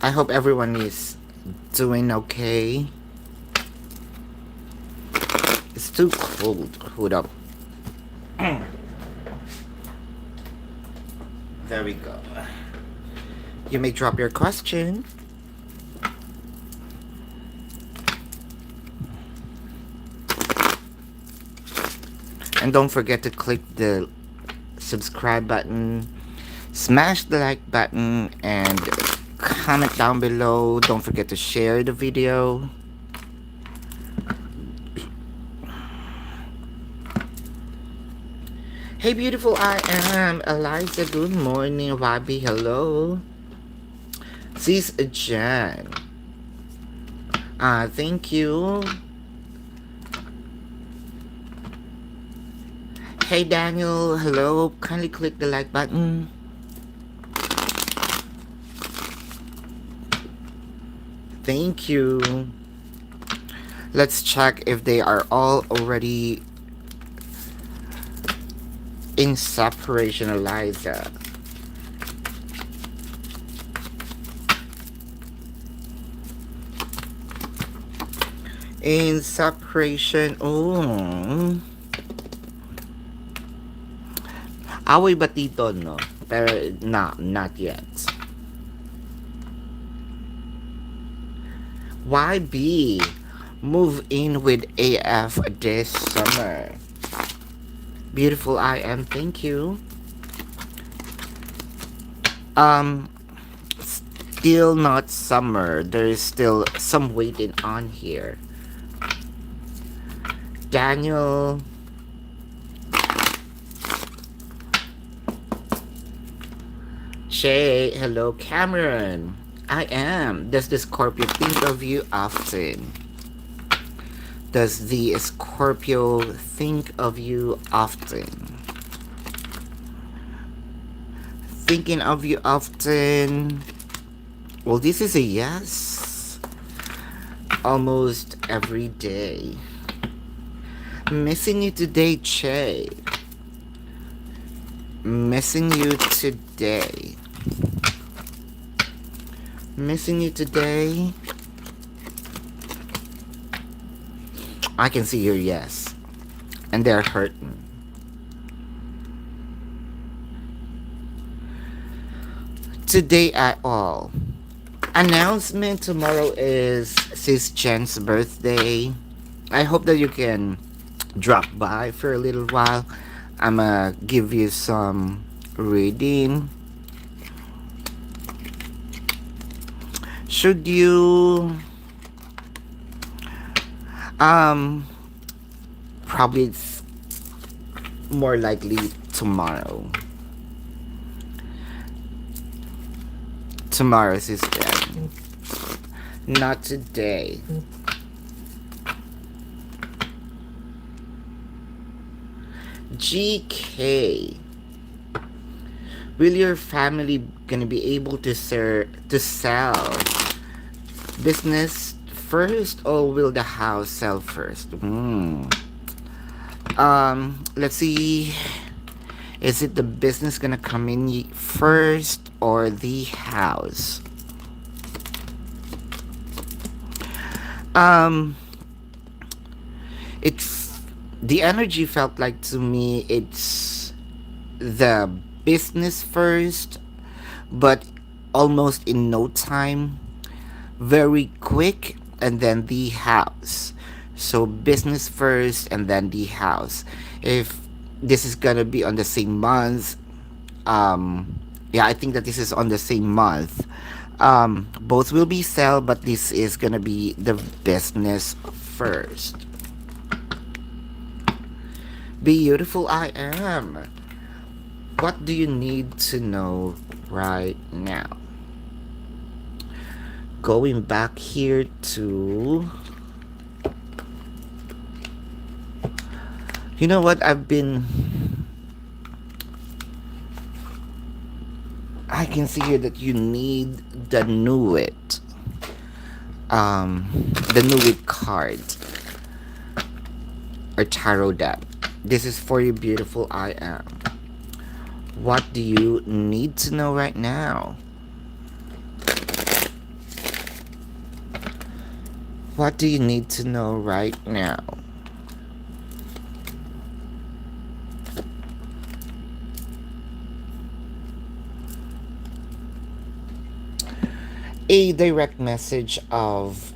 I hope everyone is doing okay. It's too cold. Hold up. There we go. You may drop your question. And don't forget to click the subscribe button, smash the like button, and comment down below. Don't forget to share the video. Hey beautiful, I am Eliza. Good morning, Robbie. Hello. Sis Jan. Thank you. Hey Daniel, hello. Kindly click the like button. Thank you. Let's check if they are all already in separation, Eliza. In separation, oh. Away ba tito, no? Pero not yet. YB, move in with AF this summer. Beautiful I am, thank you. Still not summer. There is still some waiting on here. Daniel. Shay, hello Cameron. I am. Does the Scorpio think of you often? Does the Scorpio think of you often? Thinking of you often. Well, this is a yes. Almost every day. Missing you today, Che. Missing you today. Missing you today. I can see your yes. And they're hurting. Today at all. Announcement, tomorrow is Sis Jen's birthday. I hope that you can drop by for a little while. I'ma give you some reading. Should you probably it's more likely tomorrow. Tomorrow's is dead. Not today. GK. Will your family gonna be able to sell business first, or will the house sell first? Let's see. Is it the business gonna come in first or the house? It's the energy felt like to me it's the business first, but almost in no time, very quick, and then the house. So business first and then the house. If this is gonna be on the same month, yeah, I think that this is on the same month. Both will be sell, but this is gonna be the business first. Beautiful I am. What do you need to know right now? Going back here to... You know what? I can see here that you need the New It. The New It card. Or tarot deck. This is for you, beautiful I am. What do you need to know right now? What do you need to know right now? A direct message of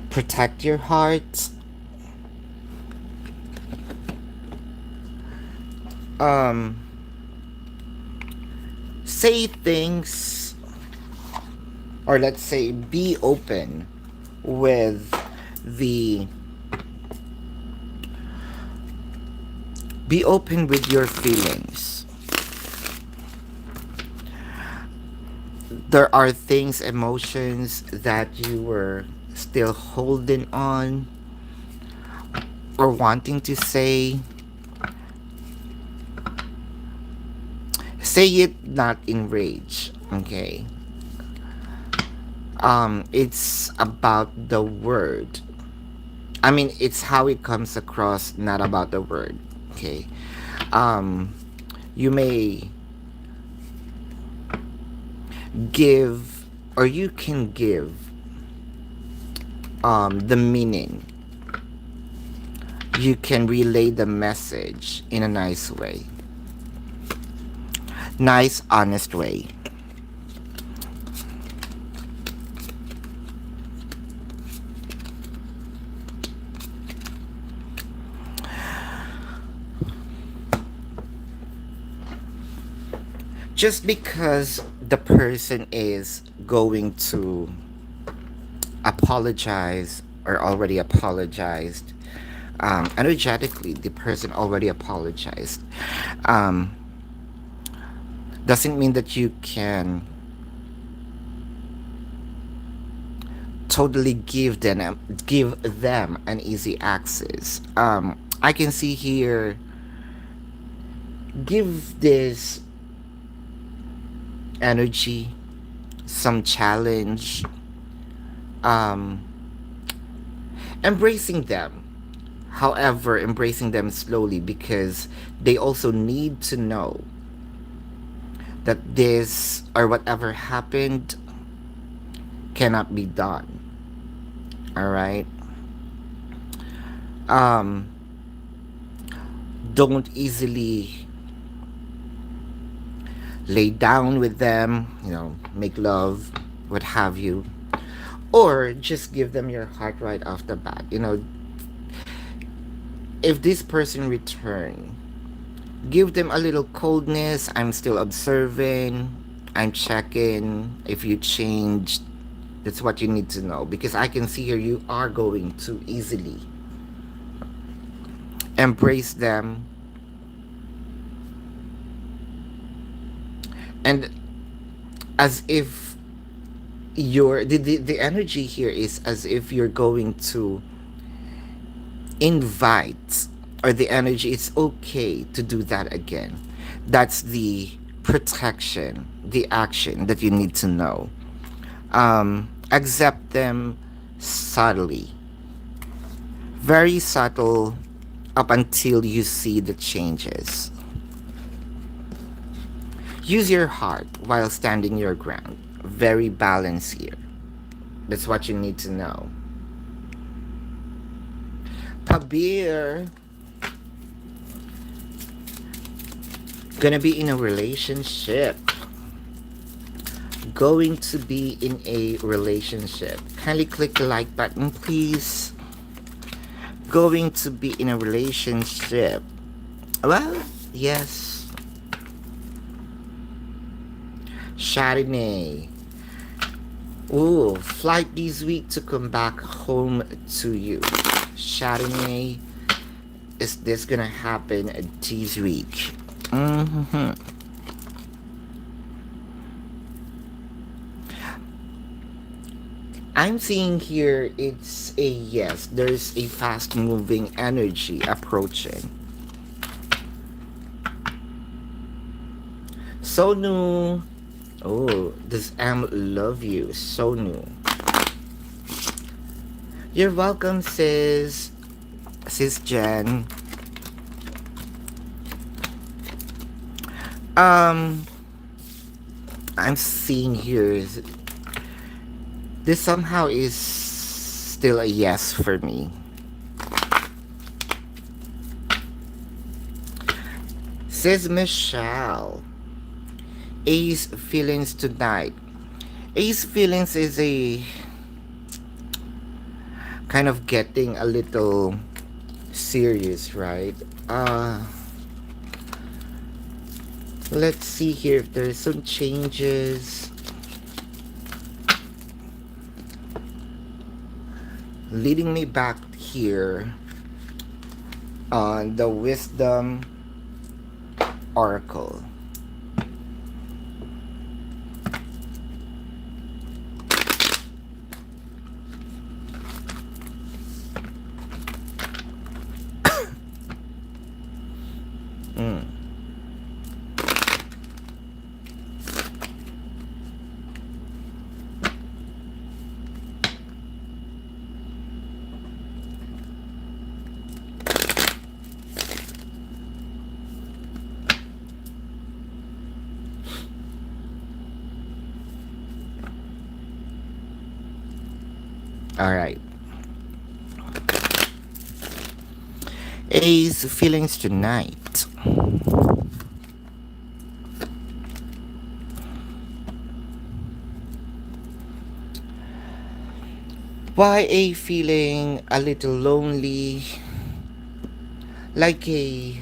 protect your heart. Um, say things, or let's say be open with the be open with your feelings. There are things, emotions that you were still holding on or wanting to say. Say it not in rage, okay? It's about the word. I mean, it's how it comes across, not about the word, okay? Um, you may give, or you can give the meaning. You can relay the message in a nice way. Nice, honest way. Just because the person is going to apologize or already apologized, energetically, the person already apologized, um, doesn't mean that you can totally give them an easy access. I can see here, give this energy some challenge, um, embracing them. However, embracing them slowly because they also need to know that this or whatever happened cannot be done. All right. Um, don't easily lay down with them. Make love, what have you, or just give them your heart right off the bat. If this person return, give them a little coldness. I'm still observing. I'm checking if you changed. That's what you need to know because I can see here you are going to easily embrace them. And as if the energy here is as if you're going to invite, or the energy, it's okay to do that again. That's the protection, the action that you need to know. Accept them subtly, very subtle, up until you see the changes. Use your heart while standing your ground. Very balanced here. That's what you need to know. Pabir, gonna be in a relationship. Going to be in a relationship. Kindly click the like button, please. Going to be in a relationship. Well, yes. Chardonnay. Ooh, flight this week to come back home to you. Chardonnay, is this gonna happen this week? I'm seeing here it's a yes. There's a fast moving energy approaching. Sonu. Oh, does M love you? Sonu. You're welcome, Sis Jen. I'm seeing here This somehow is still a yes for me. Says Michelle. Ace feelings tonight. Ace feelings is a kind of getting a little serious, right? Let's see here if there's some changes leading me back here on the Wisdom Oracle. Mm. All right. Ace feelings tonight. Why a feeling a little lonely, like a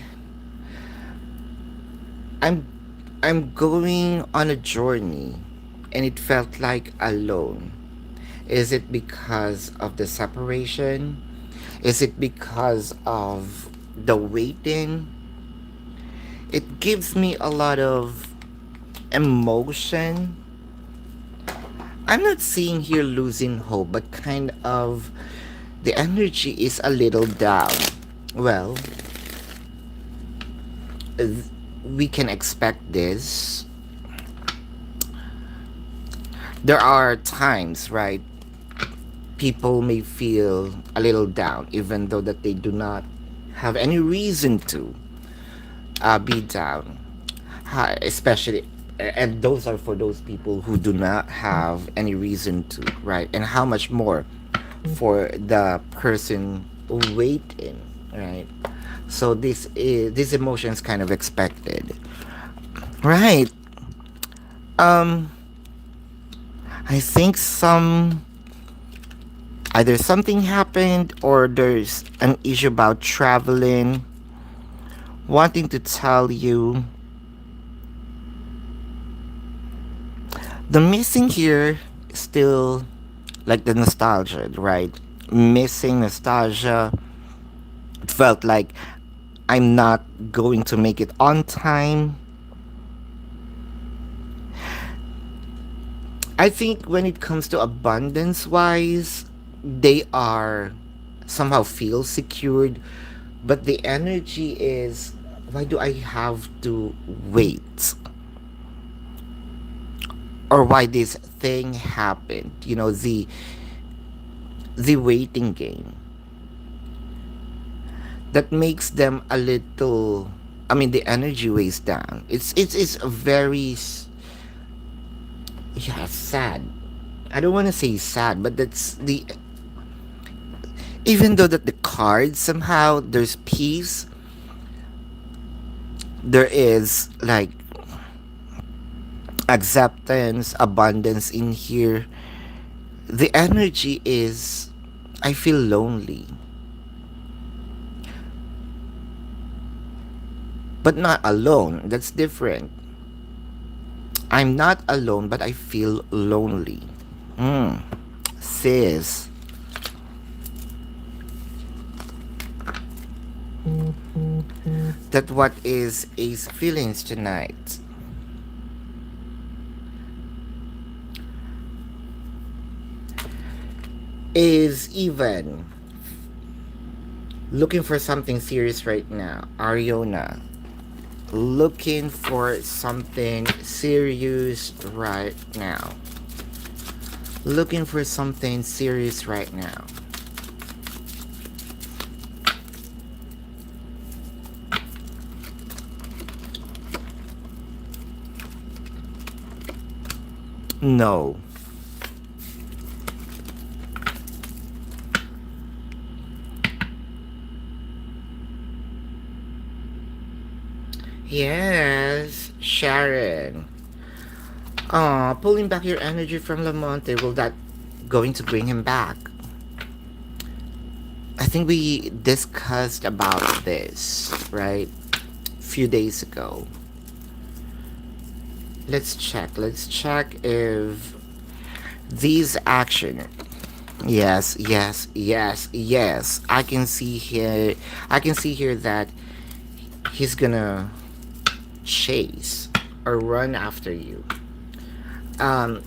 I'm I'm going on a journey and it felt like alone. Is it because of the separation? Is it because of the waiting? It gives me a lot of emotion. I'm not seeing here losing hope, but kind of the energy is a little down. Well, we can expect this. There are times, right? People may feel a little down, even though that they do not have any reason to be down. Especially, and those are for those people who do not have any reason to, right? And how much more for the person waiting, right? So this emotion is kind of expected, right? Um, I think some either something happened or there's an issue about traveling, wanting to tell you. The missing here is still like the nostalgia, right? Missing nostalgia. It felt like I'm not going to make it on time. I think when it comes to abundance wise, they are somehow feel secured, but the energy is, why do I have to wait? Or why this thing happened? The waiting game that makes them a little, I mean, the energy weighs down. It's a very yeah, sad. I don't want to say sad, but that's the, even though that the cards somehow there's peace, there is like acceptance, abundance in here. The energy is, I feel lonely, but not alone. That's different. I'm not alone, but I feel lonely. Mm. Sis. That what is Ace feelings tonight? Is even looking for something serious right now. Ariona. Looking for something serious right now. Looking for something serious right now. No. Yes, Sharon. Pulling back your energy from Lamonte, will that going to bring him back? I think we discussed about this, right? A few days ago. Let's check. Let's check if these action. Yes, yes, yes, yes. I can see here. I can see here that he's gonna chase or run after you. Um.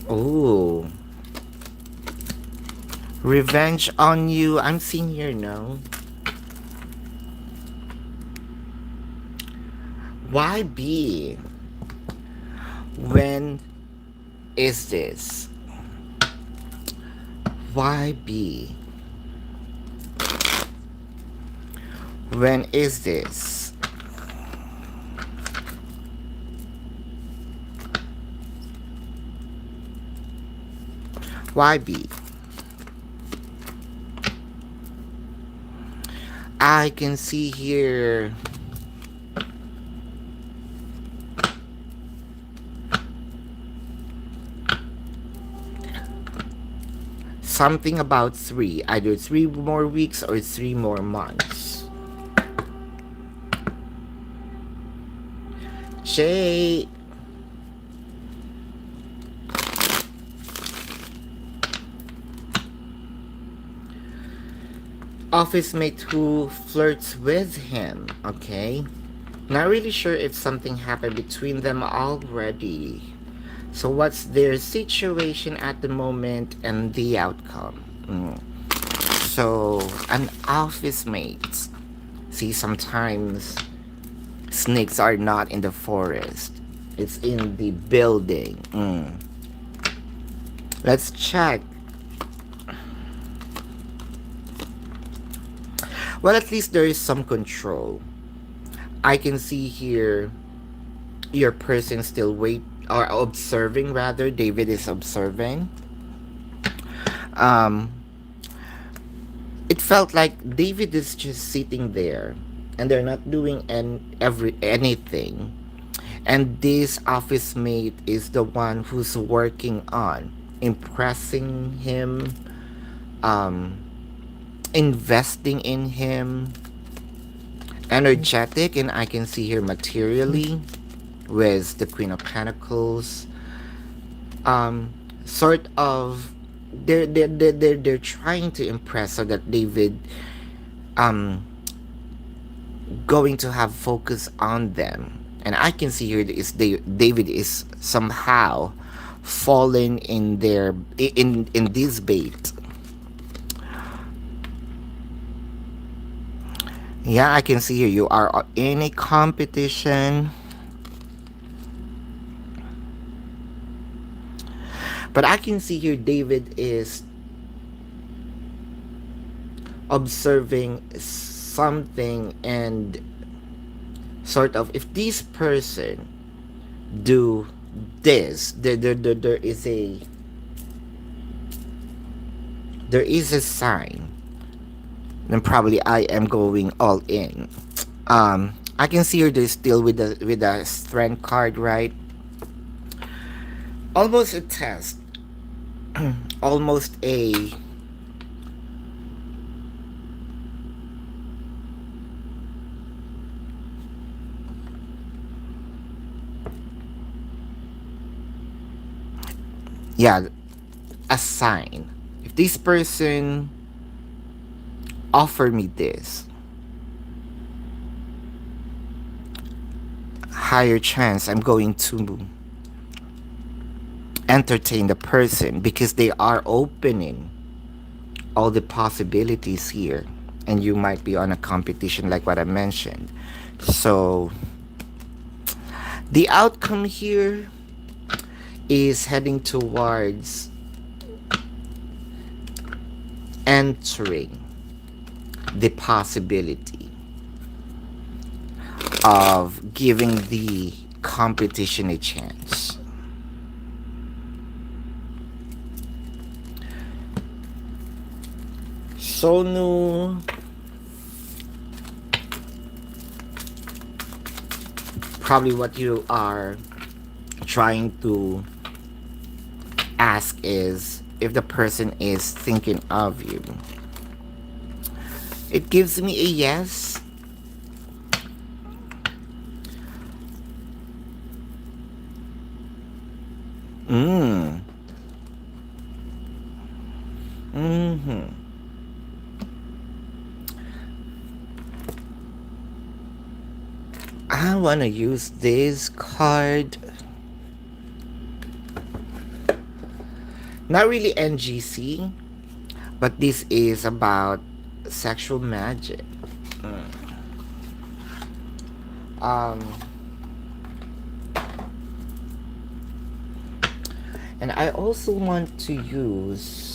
Oh, revenge on you. I'm seeing here. No. Why be? When is this? Why be? When is this? Why be? I can see here something about three, either 3 more weeks or 3 more months. Jay, office mate who flirts with him, okay? Not really sure if something happened between them already. So what's their situation at the moment and the outcome? So an office mate. See, sometimes snakes are not in the forest. It's in the building. Let's check. Well, at least there is some control. I can see here your person still wait or observing, rather. David is observing. Um it felt like David is just sitting there and they're not doing anything. And this office mate is the one who's working on impressing him, um, investing in him, energetic, and I can see here materially with the Queen of Pentacles. Sort of, they're trying to impress so that David um going to have focus on them. And I can see here is David is somehow falling in their in this bait. Yeah, I can see here you are in a competition. But I can see here David is observing something and sort of if this person do this, there is a sign, then probably I am going all in. I can see her there still with the strength card, right? Almost a test. Almost a yeah, a sign. If this person offer me this, higher chance I'm going to entertain the person because they are opening all the possibilities here, and you might be on a competition like what I mentioned. So the outcome here is heading towards entering the possibility of giving the competition a chance. Sonu, Probably what you are trying to ask is if the person is thinking of you. It gives me a yes. Mm. Mm-hmm. I want to use this card. Not really NGC, but this is about sexual magic. Um, and I also want to use.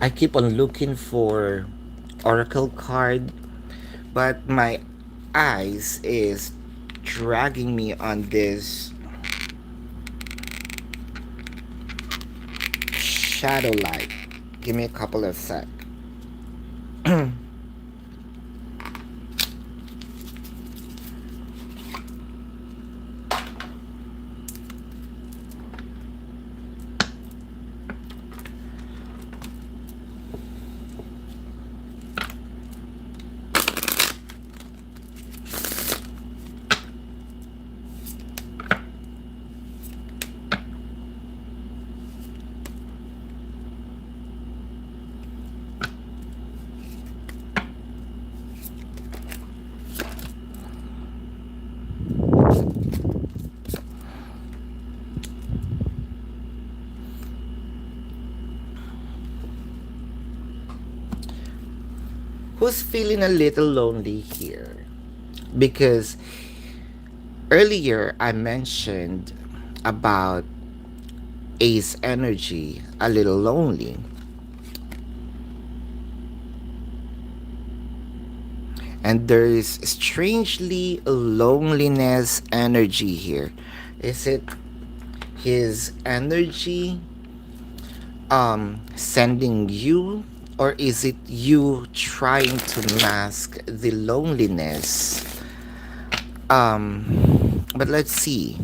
I keep on looking for oracle card, but my eyes is dragging me on this shadow light. Give me a couple of sec. Who's feeling a little lonely here? Because earlier I mentioned about Ace energy, a little lonely. And there is strangely loneliness energy here. Is it his energy sending you, or is it you trying to mask the loneliness? But let's see.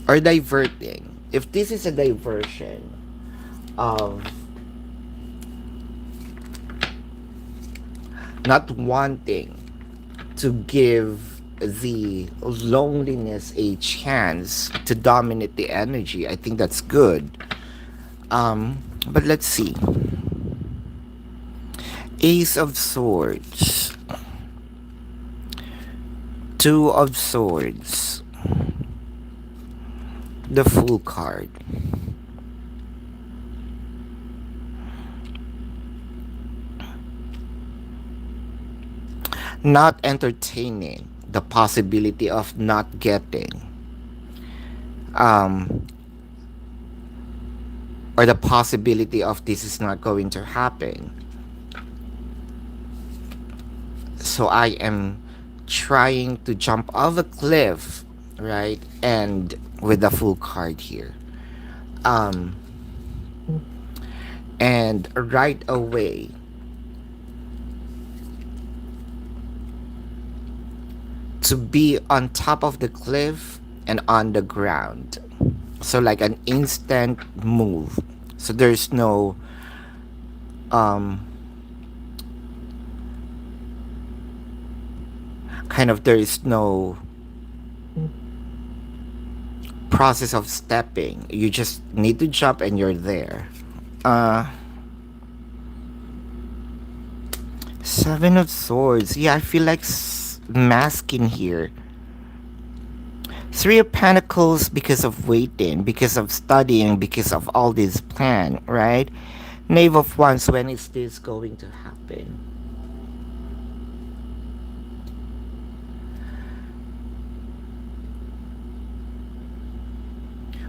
Or diverting. If this is a diversion of not wanting to give the loneliness a chance to dominate the energy, I think that's good. But let's see. Ace of Swords, Two of Swords, the Fool card. Not entertaining the possibility of not getting, um, or the possibility of this is not going to happen. So I am trying to jump off a cliff, right? And with the Fool card here. Um, and right away, to be on top of the cliff and on the ground. So like an instant move. So there's no um kind of there is no process of stepping. You just need to jump and you're there. Uh Seven of Swords. Yeah, I feel like masking here. Three of Pentacles because of waiting, because of studying, because of all this plan, right? Knave of Wands, when is this going to happen?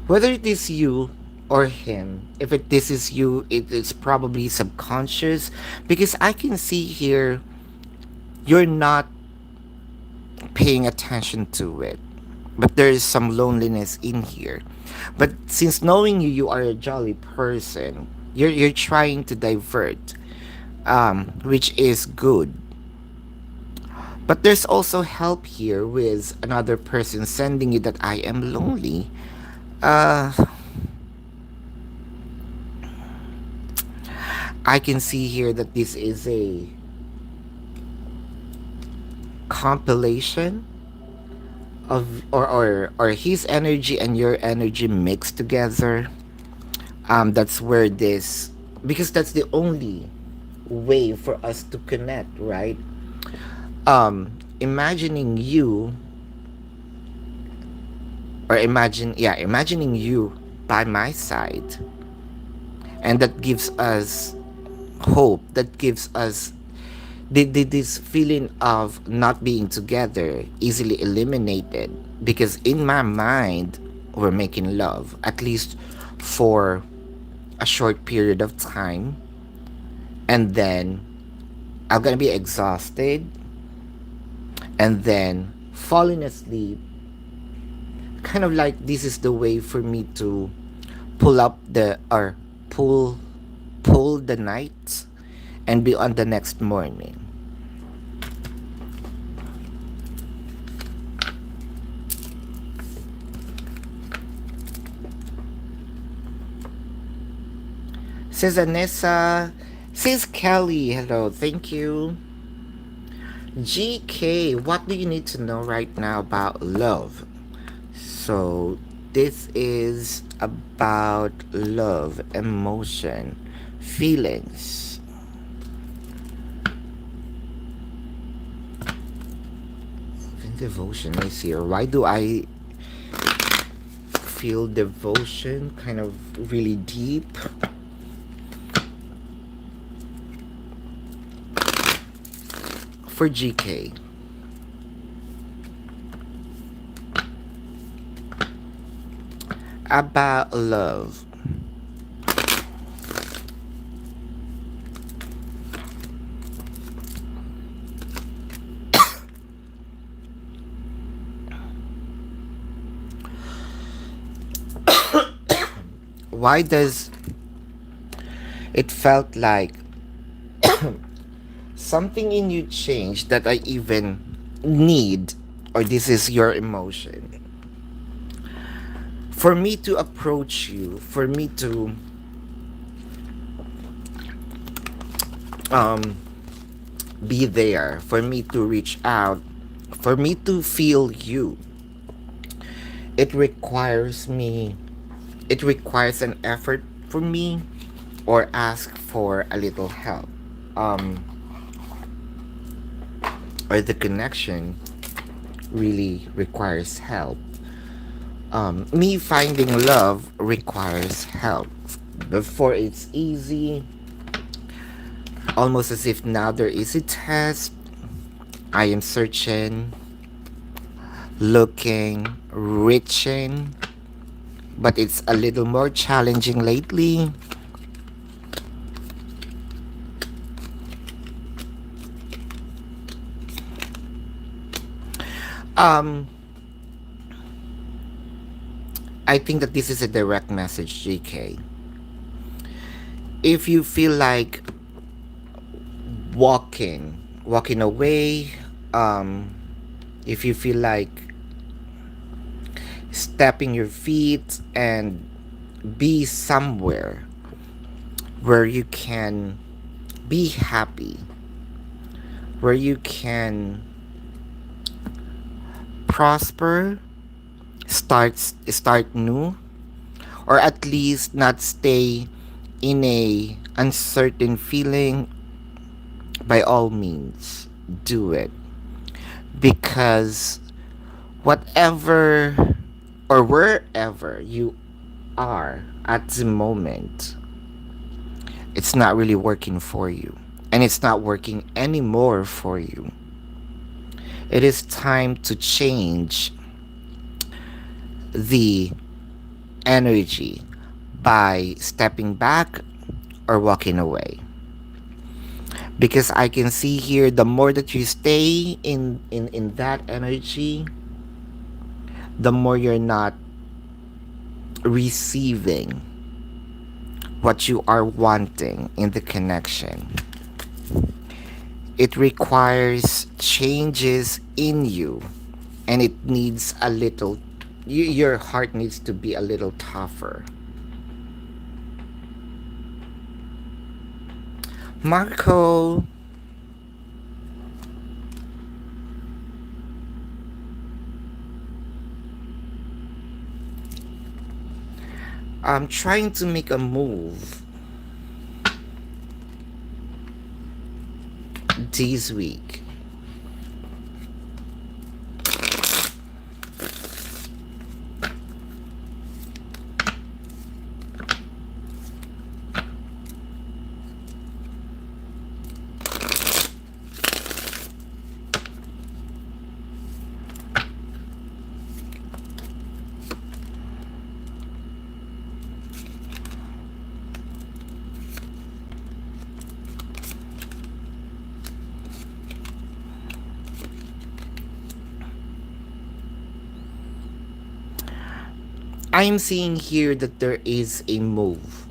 Whether it is you or him, if this is you, it is probably subconscious because I can see here you're not paying attention to it, but there is some loneliness in here. But since knowing you, you are a jolly person. You're trying to divert, which is good. But there's also help here with another person sending you that I am lonely. Uh, I can see here that this is a compilation of or his energy and your energy mixed together. That's where this, because that's the only way for us to connect, right? Imagining you, or imagining you by my side, and that gives us hope, that gives us this feeling of not being together easily eliminated, because in my mind we're making love, at least for a short period of time, and then I'm gonna be exhausted, and then falling asleep, kind of like this is the way for me to pull up the or pull pull the night and be on the next morning. Says Anessa. Says Kelly. Hello. Thank you. GK. What do you need to know right now about love? So, this is about love, emotion, feelings. Devotion is here. Why do I feel devotion kind of really deep? For GK. About love. Why does it felt like something in you changed that I even need, or this is your emotion? For me to approach you, for me to um be there, for me to reach out, for me to feel you, it requires me, it requires an effort for me, or ask for a little help. Um, or the connection really requires help. Me finding love requires help. Before it's easy, almost as if now there is a test. I am searching, looking, reaching, but it's a little more challenging lately. Um, I think that this is a direct message, GK. If you feel like walking away, um, if you feel like stepping your feet and be somewhere where you can be happy, where you can prosper, start new, or at least not stay in a uncertain feeling, by all means do it, because whatever or wherever you are at the moment, it's not really working for you, and it's not working anymore for you. It is time to change the energy by stepping back or walking away. Because I can see here the more that you stay in that energy, the more you're not receiving what you are wanting in the connection. It requires changes in you, and it needs a little, your heart needs to be a little tougher. Marco, I'm trying to make a move this week. I'm seeing here that there is a move,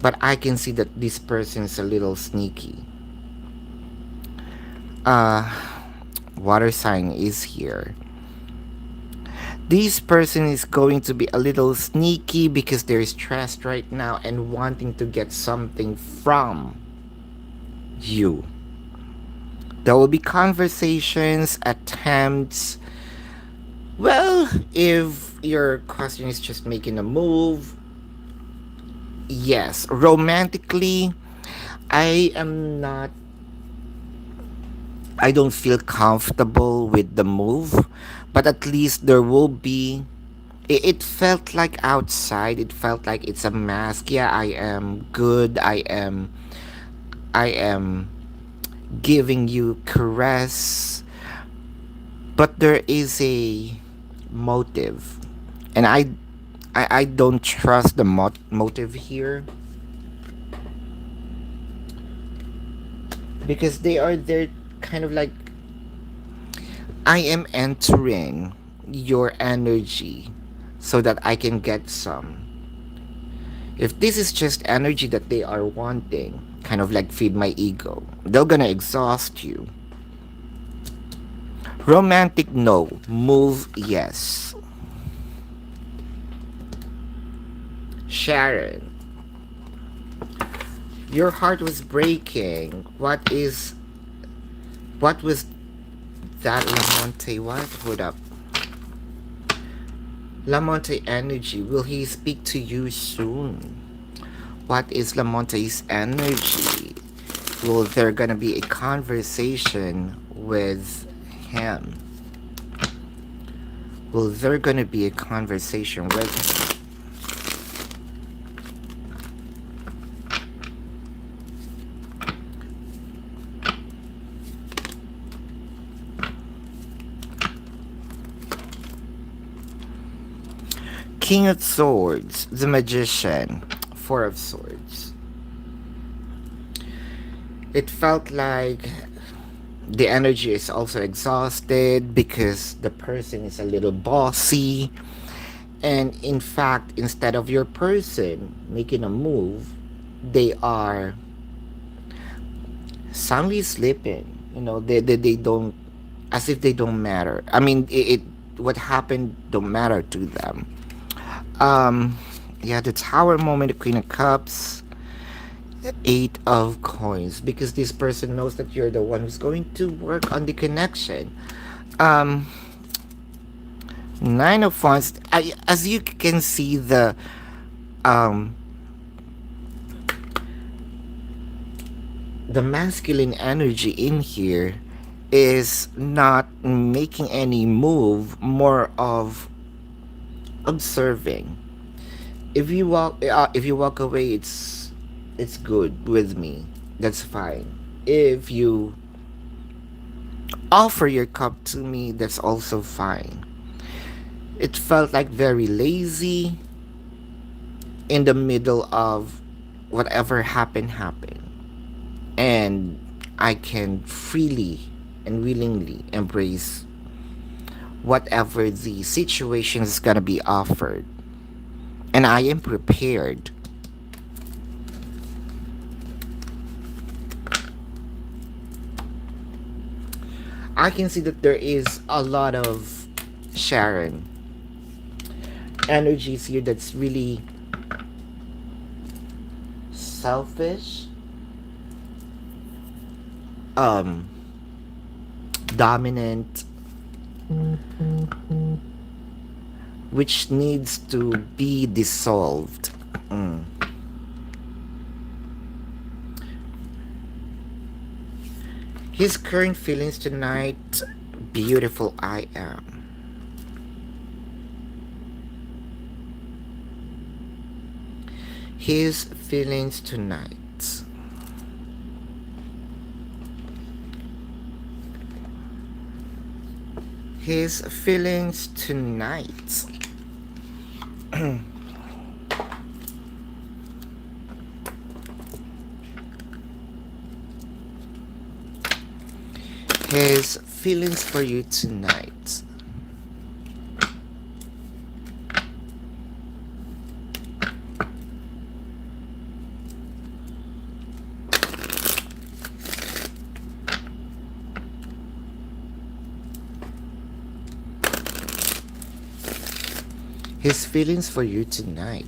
but I can see that this person is a little sneaky. Uh, Water sign is here. This person is going to be a little sneaky because they're stressed right now and wanting to get something from you. There will be conversations, attempts. Well, if your question is just making a move, yes. Romantically, I am not, I don't feel comfortable with the move, but at least there will be. It felt like outside. It felt like it's a mask. Yeah, I am good. I am giving you caress, but there is a motive, and I don't trust the motive here because they are there, kind of like, I am entering your energy so that I can get some. If this is just energy that they are wanting, kind of like feed my ego, they're gonna exhaust you. Romantic, no. Move, yes. Sharon, your heart was breaking. What was that, Lamonte? What? Hold up. Lamonte energy. Will he speak to you soon? What is Lamonte's energy? Will there gonna be a conversation with him? Will there gonna be a conversation with him? King of Swords, the Magician, Four of Swords. It felt like the energy is also exhausted because the person is a little bossy. And in fact, instead of your person making a move, they are soundly sleeping. They don't, as if they don't matter. I mean, what happened don't matter to them. Um, yeah, the Tower moment, the Queen of Cups, Eight of Coins, because this person knows that you're the one who's going to work on the connection. Um, Nine of Wands. As you can see, um the masculine energy in here is not making any move, more of observing. If you walk away, it's good with me. That's fine. If you offer your cup to me, that's also fine. It felt like very lazy in the middle of whatever happened. and I can freely and willingly embrace whatever the situation is gonna be offered. And I am prepared. I can see that there is a lot of Sharon energies here that's really selfish, um, dominant, which needs to be dissolved. Mm. His current feelings tonight, beautiful I am. His feelings tonight. His feelings tonight. His feelings for you tonight. His feelings for you tonight.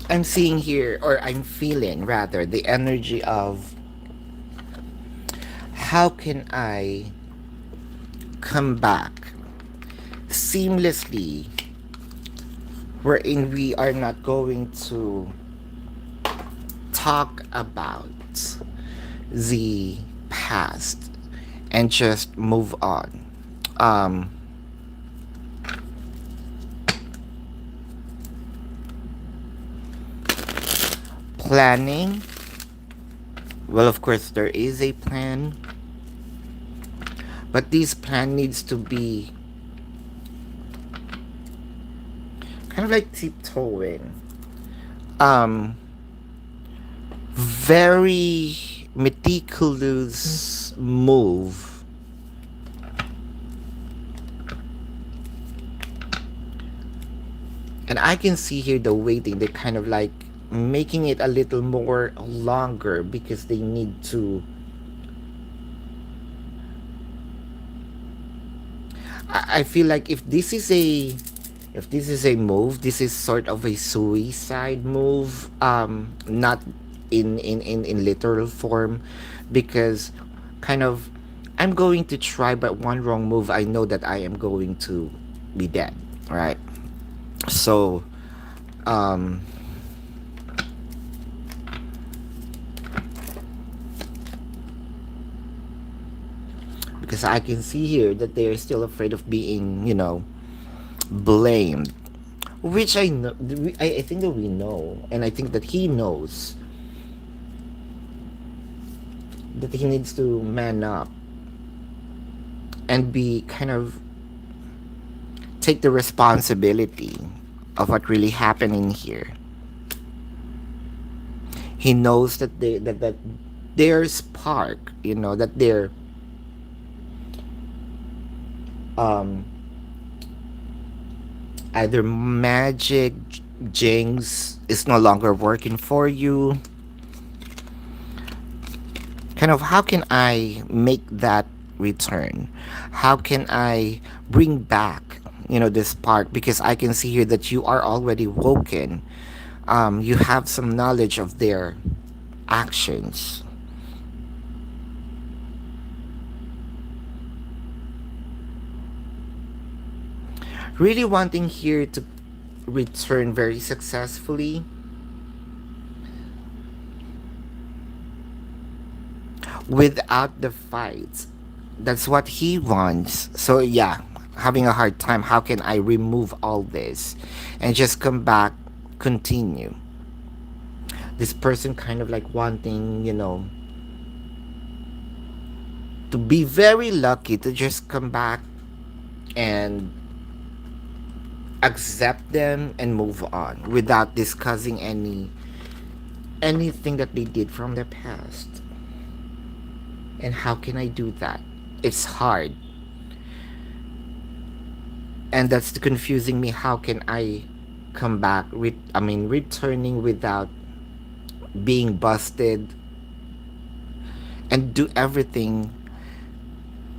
I'm seeing here, or I'm feeling rather, the energy of how can I come back seamlessly, wherein we are not going to talk about the past and just move on. Um, Planning. Well, of course, there is a plan, but this plan needs to be kind of like tiptoeing. Um, Very meticulous move. And I can see here the waiting. They're kind of like making it a little more longer because they need to. I feel like if this is a move, this is sort of a suicide move. Not in literal form, because kind of I'm going to try, but one wrong move, I know that I am going to be dead. Right. So um because I can see here that they are still afraid of being, blamed, which I know. I think that we know, and I think that he knows that he needs to man up and be kind of take the responsibility of what really happening here. He knows that that their spark, that their um either magic jinx is no longer working for you. Kind of, how can I make that return? How can I bring back, this spark? Because I can see here that you are already woken. You have some knowledge of their actions. Really wanting here to return very successfully. without the fights. That's what he wants. So yeah, having a hard time. How can I remove all this and just come back, continue? This person kind of like wanting, to be very lucky to just come back and accept them and move on without discussing anything that they did from their past. And how can I do that? It's hard. And that's the confusing me. How can I come back returning without being busted and do everything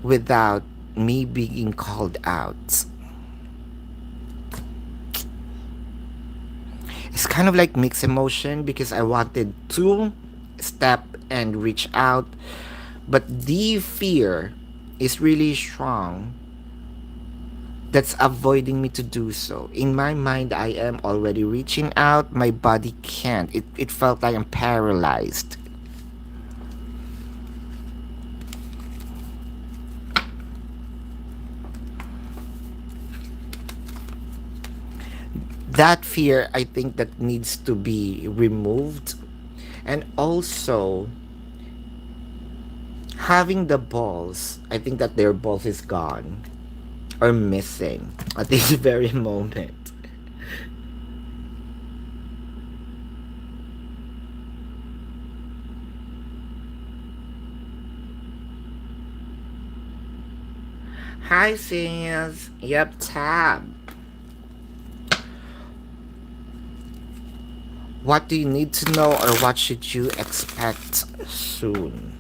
without me being called out? It's kind of like mixed emotion because I wanted to step and reach out, but the fear is really strong that's avoiding me to do so. In my mind, I am already reaching out. My body can't. It felt like I'm paralyzed. That fear, I think, that needs to be removed. And also, having the balls, I think that their balls is gone or missing at this very moment. Hi, sis. Yep, tab. What do you need to know or what should you expect soon?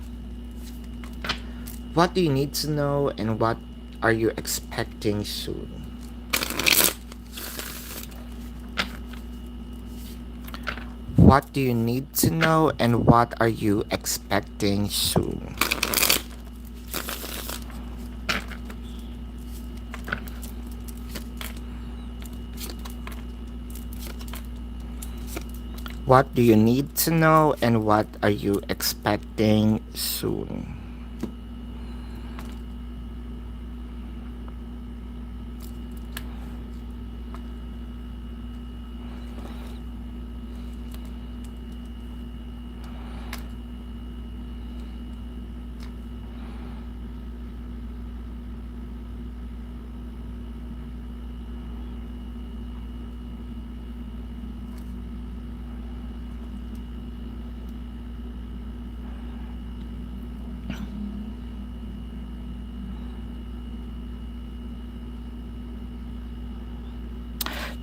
What do you need to know and what are you expecting soon? What do you need to know and what are you expecting soon? What do you need to know and what are you expecting soon?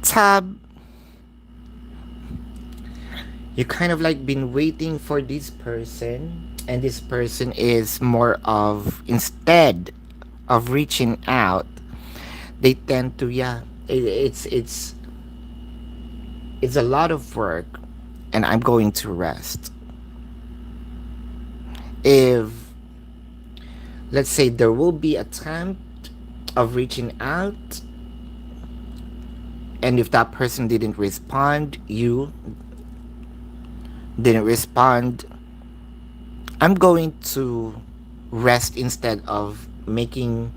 Tab, you kind of like been waiting for this person, and this person is more of, instead of reaching out, they tend to, yeah, it's a lot of work and I'm going to rest. If, let's say, there will be attempt of reaching out, and if that person didn't respond, you didn't respond, I'm going to rest instead of doing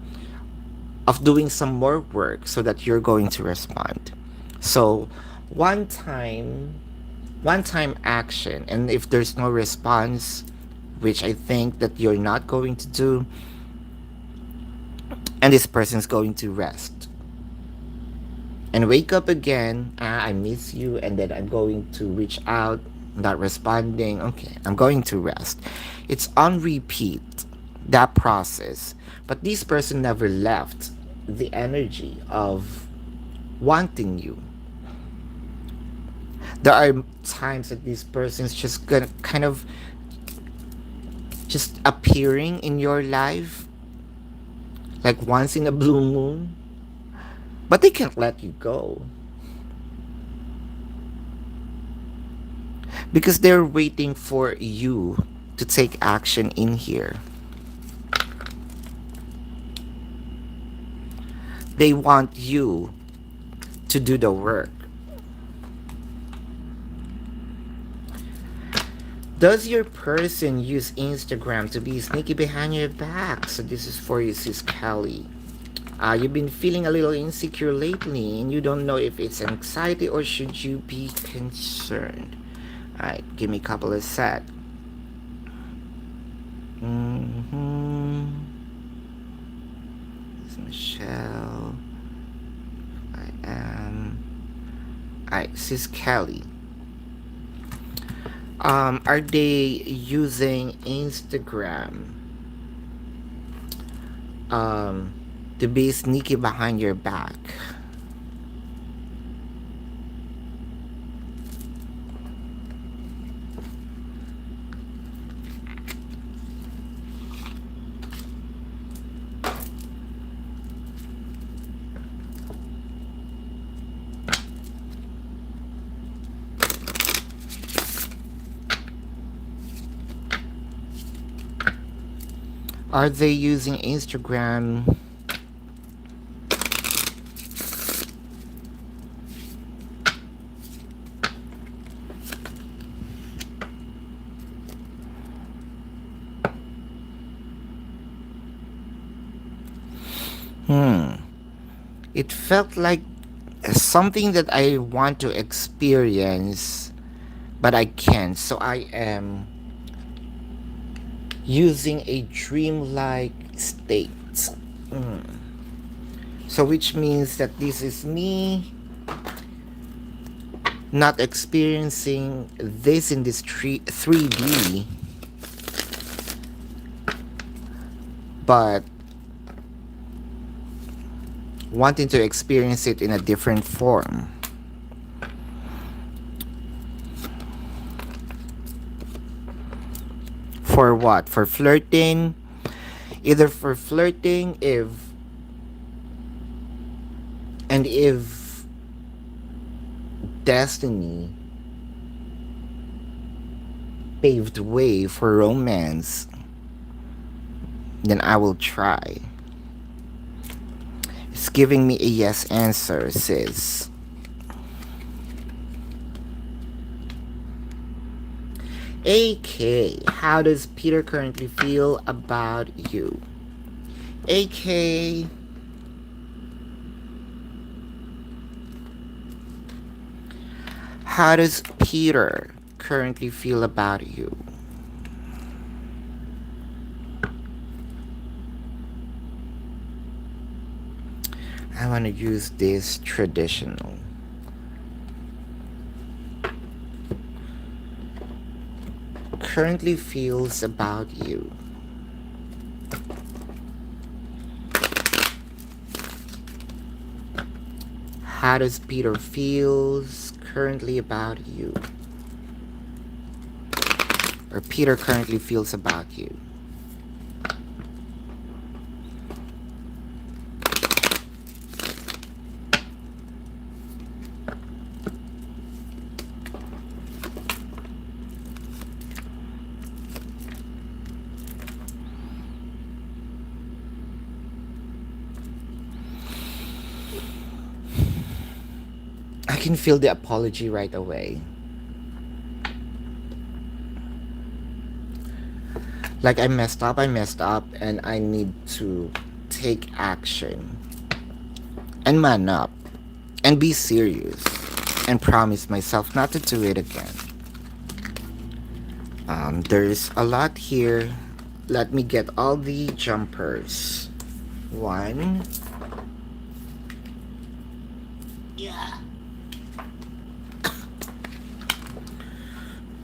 some more work so that you're going to respond. So one time one time action, and if there's no response, which I think that you're not going to do, and this person's going to rest and wake up again. I miss you, and then I'm going to reach out, not responding. Okay, I'm going to rest. It's on repeat, that process. But this person never left the energy of wanting you. There are times that this person's just gonna kind of just appearing in your life like once in a blue moon, but they can't let you go because they're waiting for you to take action in here. They want you to do the work. Does your person use Instagram to be sneaky behind your back? So this is for you, Sis Kelly. You've been feeling a little insecure lately and you don't know if it's anxiety or should you be concerned. Alright, give me a couple of sec. Mm-hmm. This is Michelle. I am. Alright, Sis Kelly. Are they using Instagram um, to be sneaky behind your back? Are they using Instagram It felt like something that I want to experience, but I can't. So I am using a dreamlike state. Mm. So, which means that this is me not experiencing this in this 3D, but wanting to experience it in a different form. For what? For flirting? Either for flirting, if destiny paved way for romance, then I will try. It's giving me a yes answer, sis. AK, how does Peter currently feel about you? AK, how does Peter currently feel about you? I want to use this traditional. Currently feels about you. How does Peter feels currently about you? Or Peter currently feels about you? I can feel the apology right away. Like I messed up, and I need to take action and man up and be serious and promise myself not to do it again. There's a lot here. Let me get all the jumpers. One. Yeah.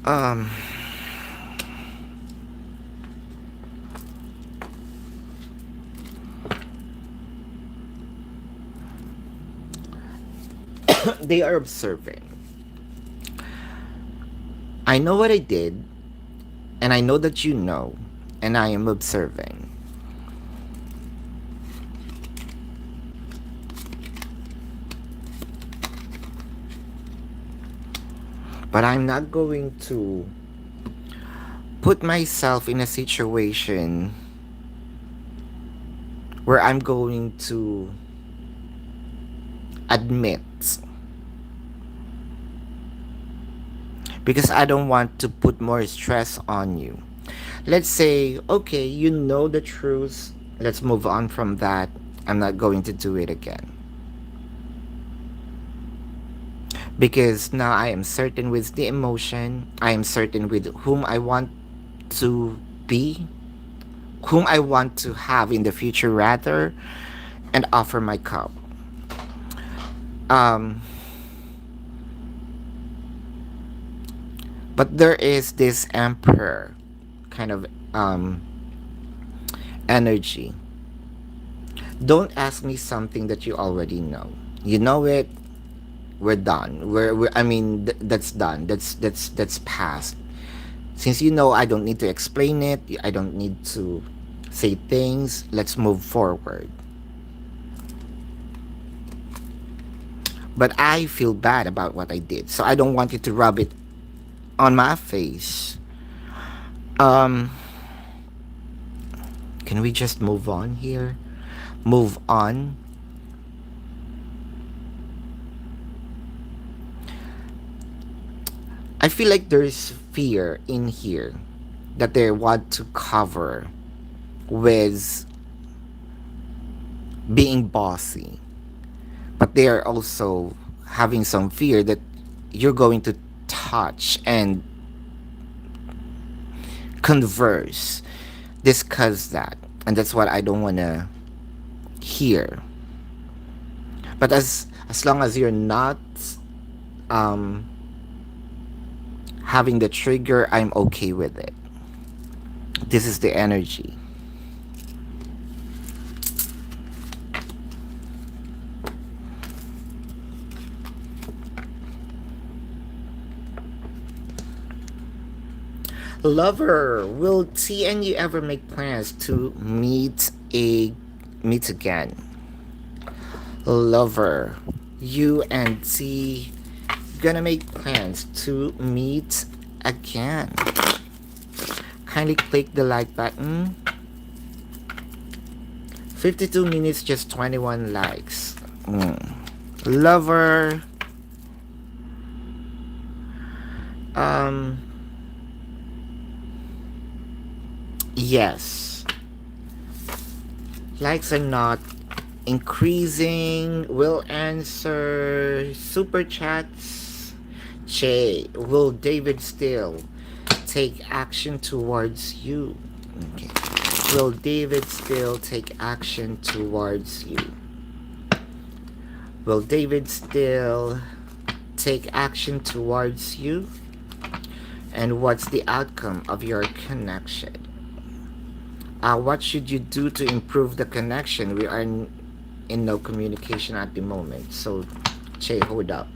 Um. They are observing. I know what I did, and I know that you know, and I am observing. But I'm not going to put myself in a situation where I'm going to admit because I don't want to put more stress on you. Let's say, okay, you know the truth. Let's move on from that. I'm not going to do it again. Because now I am certain with the emotion. I am certain with whom I want to be, whom I want to have in the future, rather, and offer my cup. Um, but there is this emperor kind of energy. Don't ask me something that you already know. You know it. We're done. I mean, that's done. That's past. Since you know, I don't need to explain it. I don't need to say things. Let's move forward. But I feel bad about what I did, so I don't want you to rub it on my face. Um, can we just move on here? Move on. I feel like there's fear in here that they want to cover with being bossy, but they are also having some fear that you're going to touch and converse, discuss that, and that's what I don't want to hear. But as long as you're not um, having the trigger, I'm okay with it. This is the energy. Lover, will T and you ever make plans to meet again? Lover, you and T gonna make plans to meet again. Kindly click the like button. 52 minutes, just 21 likes. Lover. Um. Yes. Likes are not increasing. Will answer super chats. Che, will David still take action towards you? Okay. Will David still take action towards you? Will David still take action towards you? And what's the outcome of your connection? What should you do to improve the connection? We are in no communication at the moment. So, Che, hold up.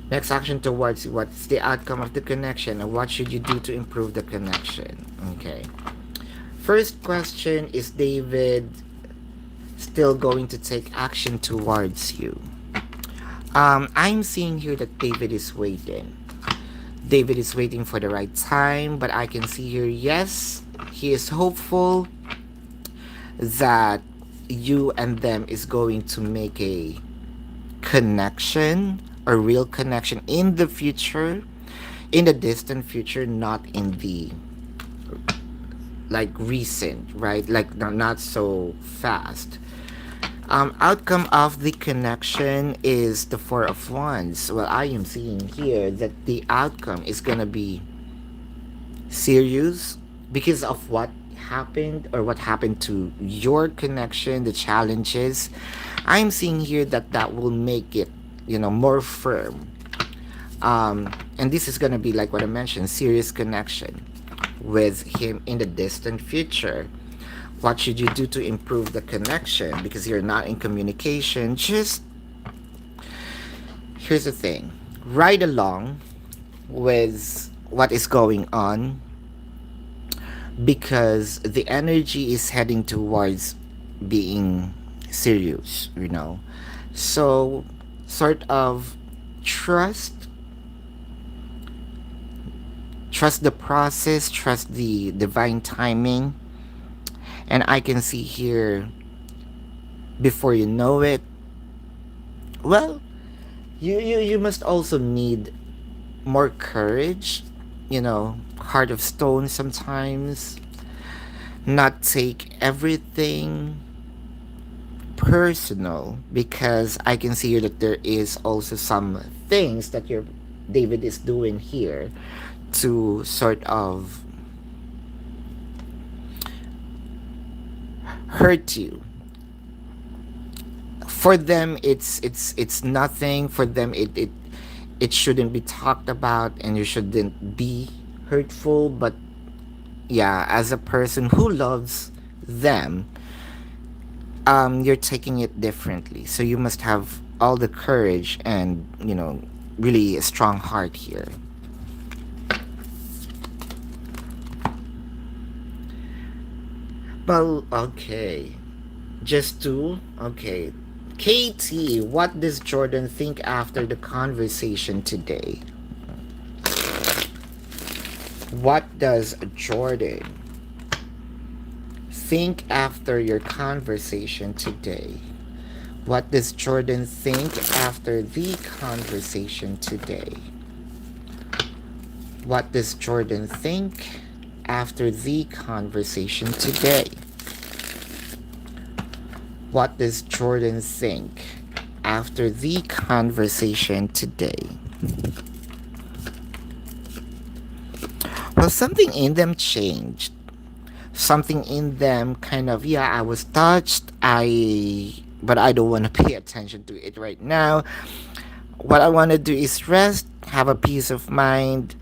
Next action towards what's the outcome of the connection and what should you do to improve the connection? Okay. First question, is David still going to take action towards you? I'm seeing here that David is waiting. David is waiting for the right time, but I can see here, yes, he is hopeful that you and them is going to make a connection, a real connection in the future, in the distant future, not in the like recent, right? Like not so fast. Outcome of the connection is the Four of Wands. Well, I am seeing here that the outcome is gonna be serious because of what happened or what happened to your connection, the challenges. I'm seeing here that that will make it, more firm. And this is gonna be like what I mentioned, serious connection with him in the distant future. What should you do to improve the connection? Because you're not in communication. Just here's the thing, ride along with what is going on because the energy is heading towards being serious. So, sort of trust trust the process, trust the divine timing. And I can see here, before you know it, well, you must also need more courage, heart of stone sometimes, not take everything personal, because I can see here that there is also some things that your David is doing here to sort of hurt you. For them, it's nothing. For them, it shouldn't be talked about, and you shouldn't be hurtful. But yeah, as a person who loves them, you're taking it differently. So you must have all the courage and, really a strong heart here. Well, okay. Just two? Okay. KT, what does Jordan think after the conversation today? What does Jordan think after your conversation today? What does Jordan think after the conversation today? What does Jordan think after the conversation today? What does Jordan think after the conversation today? Well, something in them changed. Something in them kind of, yeah, I was touched. But I don't want to pay attention to it right now. What I want to do is rest, have a peace of mind.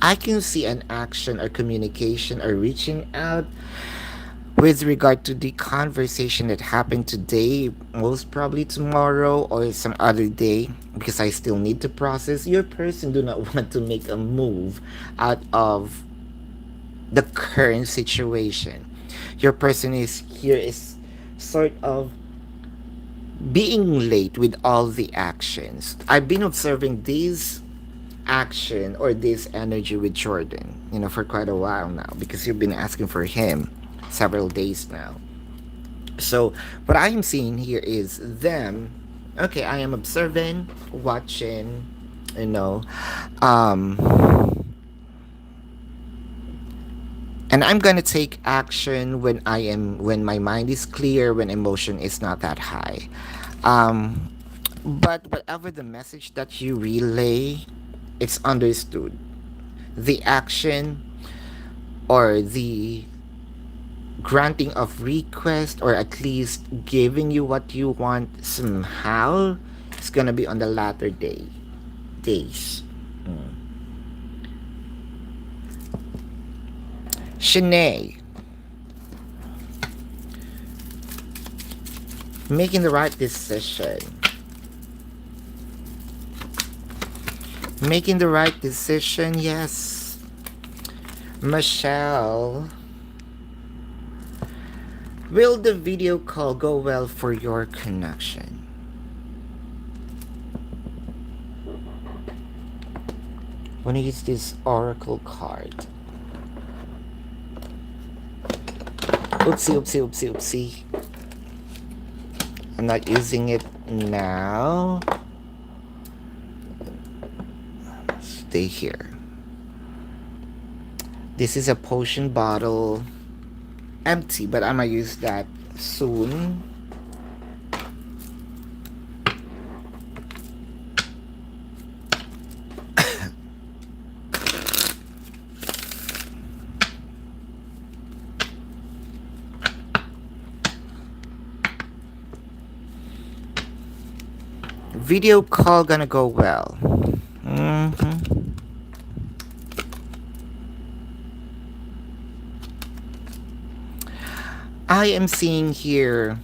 I can see an action or communication or reaching out with regard to the conversation that happened today, most probably tomorrow or some other day, because I still need to process. Your person do not want to make a move out of the current situation. Your person is here is sort of being late with all the actions. I've been observing this action or this energy with Jordan, for quite a while now, because you've been asking for him several days now. So what I am seeing here is them. Okay, I am observing, watching, you know, um, and I'm gonna take action when my mind is clear, when emotion is not that high. Um, but whatever the message that you relay, it's understood. The action or the granting of request, or at least giving you what you want somehow, is gonna be on the latter days. Mm. Shanae, making the right decision. Making the right decision, yes. Michelle, will the video call go well for your connection? When you use this oracle card. Oopsie, oopsie, oopsie, oopsie. I'm not using it now. Stay here. This is a potion bottle. Empty, but I'm gonna use that soon. Video call gonna go well. I am seeing here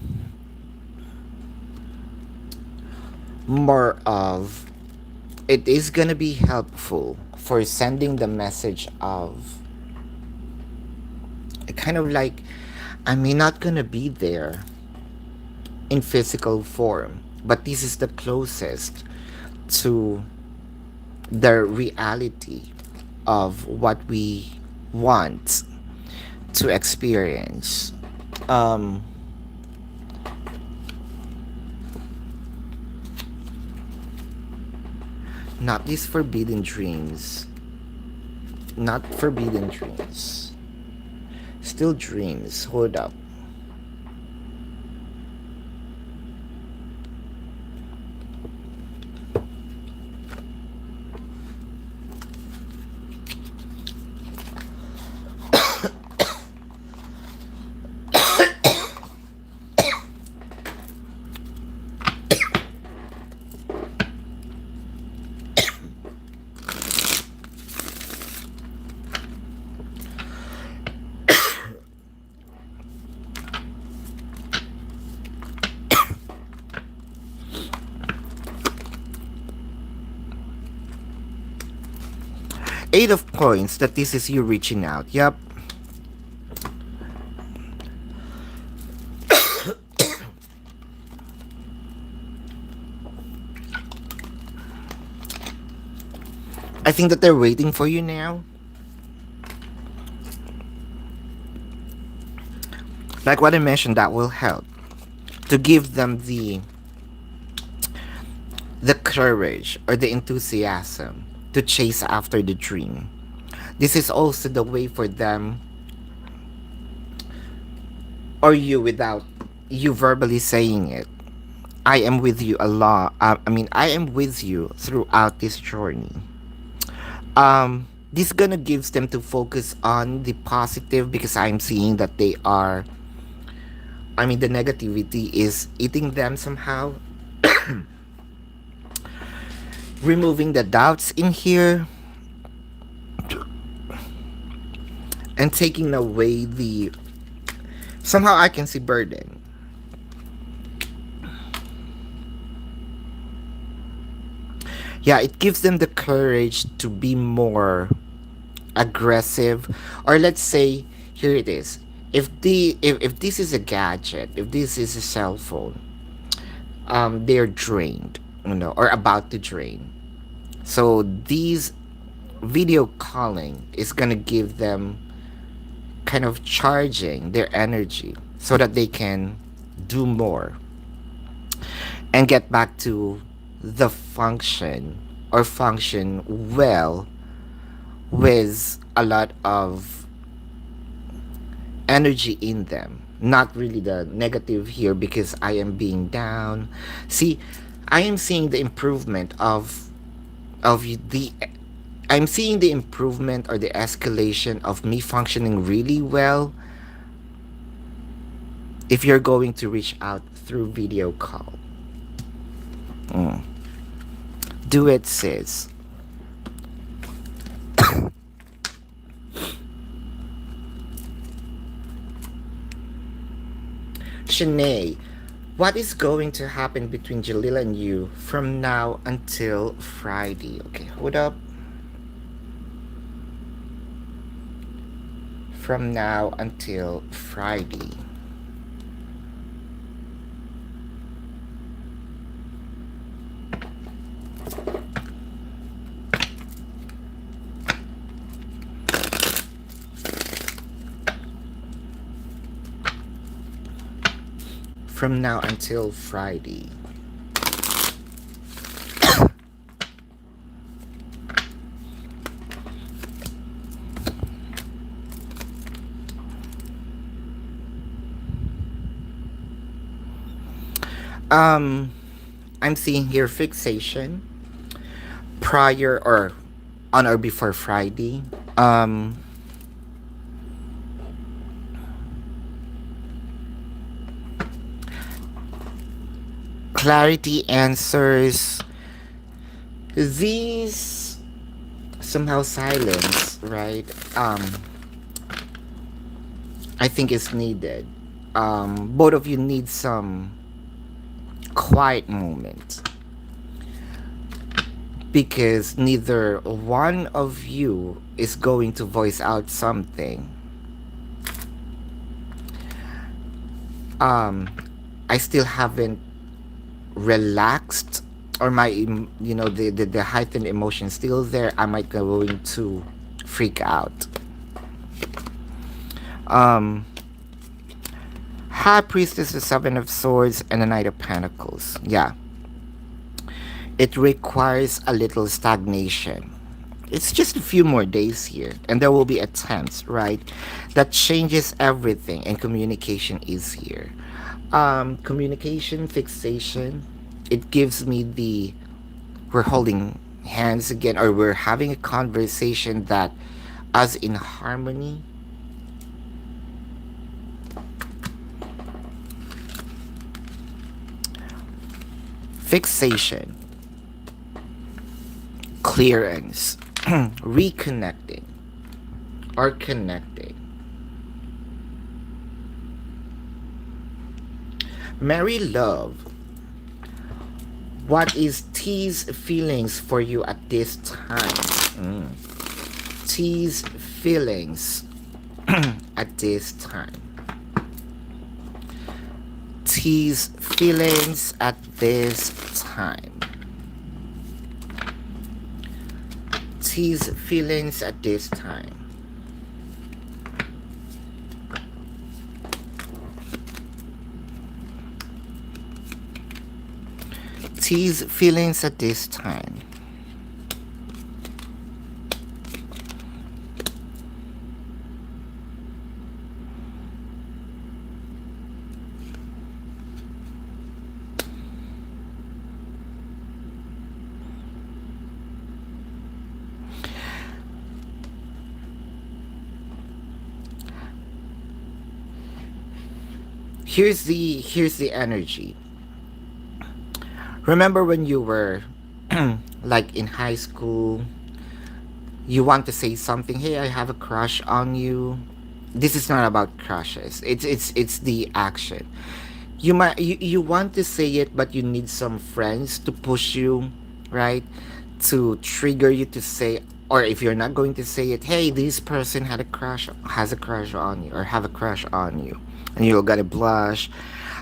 more of, it is gonna be helpful for sending the message of kind of like, I may not gonna be there in physical form, but this is the closest to the reality of what we want to experience. Um, Not these forbidden dreams. Not forbidden dreams. Still dreams. Hold up. Eight of coins, that this is you reaching out. Yep. I think that they're waiting for you now. Like what I mentioned, that will help to give them the courage or the enthusiasm to chase after the dream. This is also the way for them or you without you verbally saying it. I am with you a lot. I am with you throughout this journey. This gonna gives them to focus on the positive because I'm seeing that they are. The negativity is eating them somehow. Removing the doubts in here and taking away the somehow I can see burden. Yeah, it gives them the courage to be more aggressive, or let's say here it is. If this is a gadget, if this is a cell phone, they're drained, or about to drain. So these video calling is gonna give them kind of charging their energy so that they can do more and get back to the function or function well with a lot of energy in them, not really the negative here because I am being down. See, I am seeing the improvement of the I'm seeing the improvement or the escalation of me functioning really well if you're going to reach out through video call. Mm. Do it, sis. Shanae, what is going to happen between Jalila and you from now until Friday? Okay, hold up. From now until Friday. From now until Friday. I'm seeing here fixation prior or on or before Friday. Clarity answers these somehow silence, right? I think is needed. Both of you need some quiet moment because neither one of you is going to voice out something. I still haven't relaxed, or my the heightened emotion still there. I might going to freak out. High Priestess, the Seven of Swords, and the Knight of Pentacles. Yeah, It requires a little stagnation. It's just a few more days here, and there will be attempts, right? That changes everything, and communication is here. Communication fixation. It gives me the we're holding hands again, or we're having a conversation that us in harmony. Fixation, clearance, reconnecting or connecting. Marry love. What is T's feelings for you at this time? T's feelings at this time. T's feelings at this time. T's feelings at this time. T's feelings at this time. Here's the energy. Remember when you were like in high school, you want to say something, hey, I have a crush on you. This is not about crushes. It's the action. You want to say it, but you need some friends to push you, right? To trigger you to say, or if you're not going to say it, hey, this person has a crush on you, or have a crush on you, and you're gonna blush.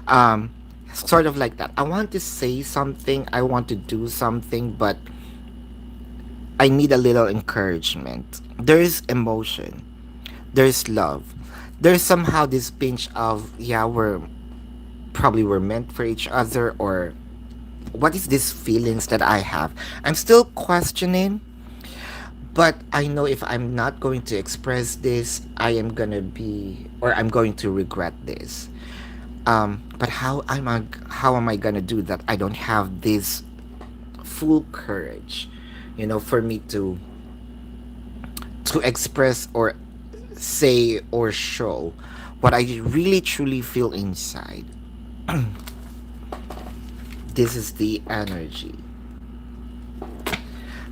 Um, Sort of like that. I want to say something, I want to do something, but I need a little encouragement. There's emotion, there's love, there's somehow this pinch of, yeah, we're meant for each other, or what is these feelings that I have? I'm still questioning, but I know if I'm not going to express this, I'm going to regret this. But how am I gonna do that? I don't have this full courage, for me to express or say or show what I really truly feel inside. This is the energy.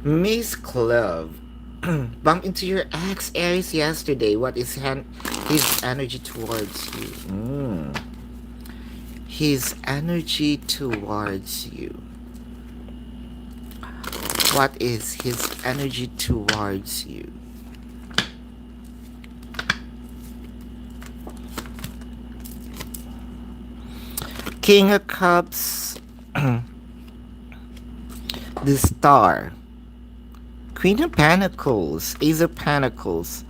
Miss Clove, bump into your ex Aries yesterday. What is his energy towards you? His energy towards you. What is his energy towards you? King of Cups, the Star, Queen of Pentacles, Ace of Pentacles,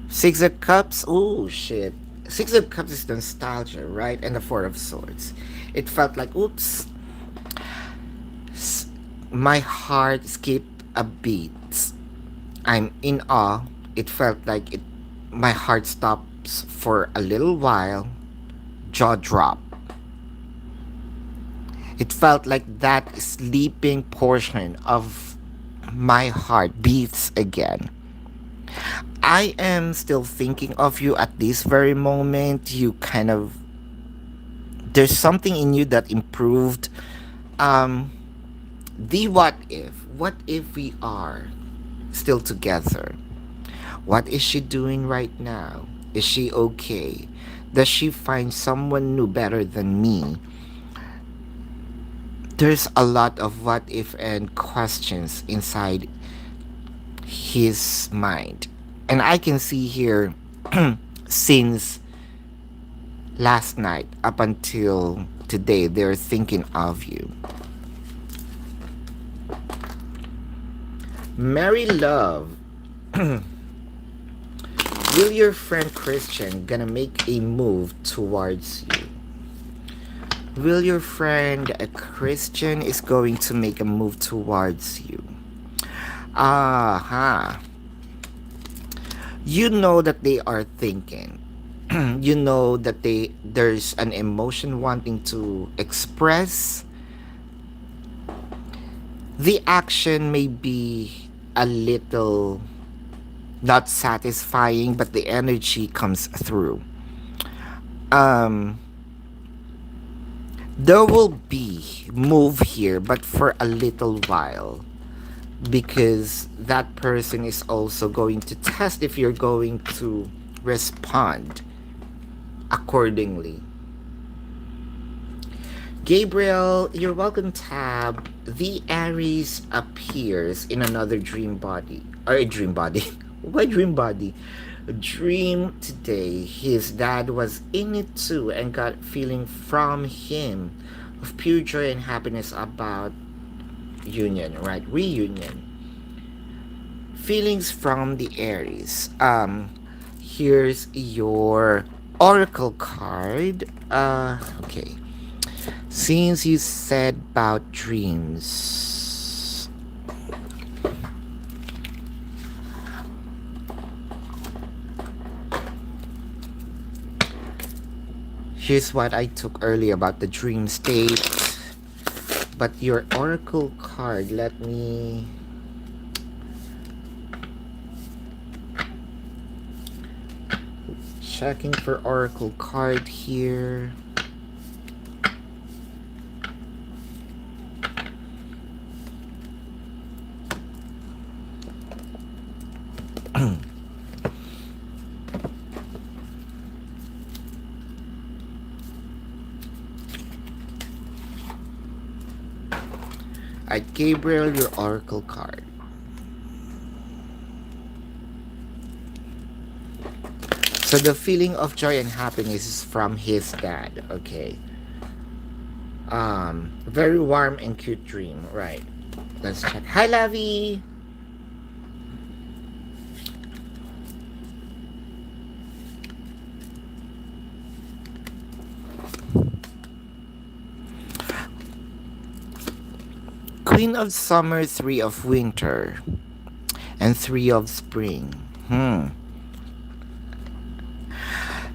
Six of Cups. Oh shit. Six of Cups is nostalgia, right? And the Four of Swords. It felt like, oops, my heart skipped a beat. I'm in awe. It felt like my heart stops for a little while, jaw drop. It felt like that sleeping portion of my heart beats again. I am still thinking of you at this very moment. There's something in you that improved. Um, the what if? What if we are still together? What is she doing right now? Is she okay? Does she find someone new better than me? There's a lot of what if and questions inside his mind. And I can see here since last night up until today, they're thinking of you. Mary Love. Will your friend Christian gonna make a move towards you? Will your friend, a Christian, is going to make a move towards you? Aha. You know that they are thinking. You know that there's an emotion wanting to express. The action may be a little not satisfying, but the energy comes through. Um, there will be move here, but for a little while, because that person is also going to test if you're going to respond accordingly. Gabriel, you're welcome, Tab. The Aries appears in another dream body. Or a dream body. Why dream body? A dream today. His dad was in it too and got feeling from him of pure joy and happiness about union, right? Reunion. Feelings from the Aries. Here's your oracle card. Okay. Since you said about dreams, here's what I took earlier about the dream state. But your oracle card, let me checking for oracle card here. At Gabriel, your oracle card. So the feeling of joy and happiness is from his dad. Okay. Very warm and cute dream. Right. Let's check. Hi, Lavi. Queen of Summer, Three of Winter, and Three of Spring.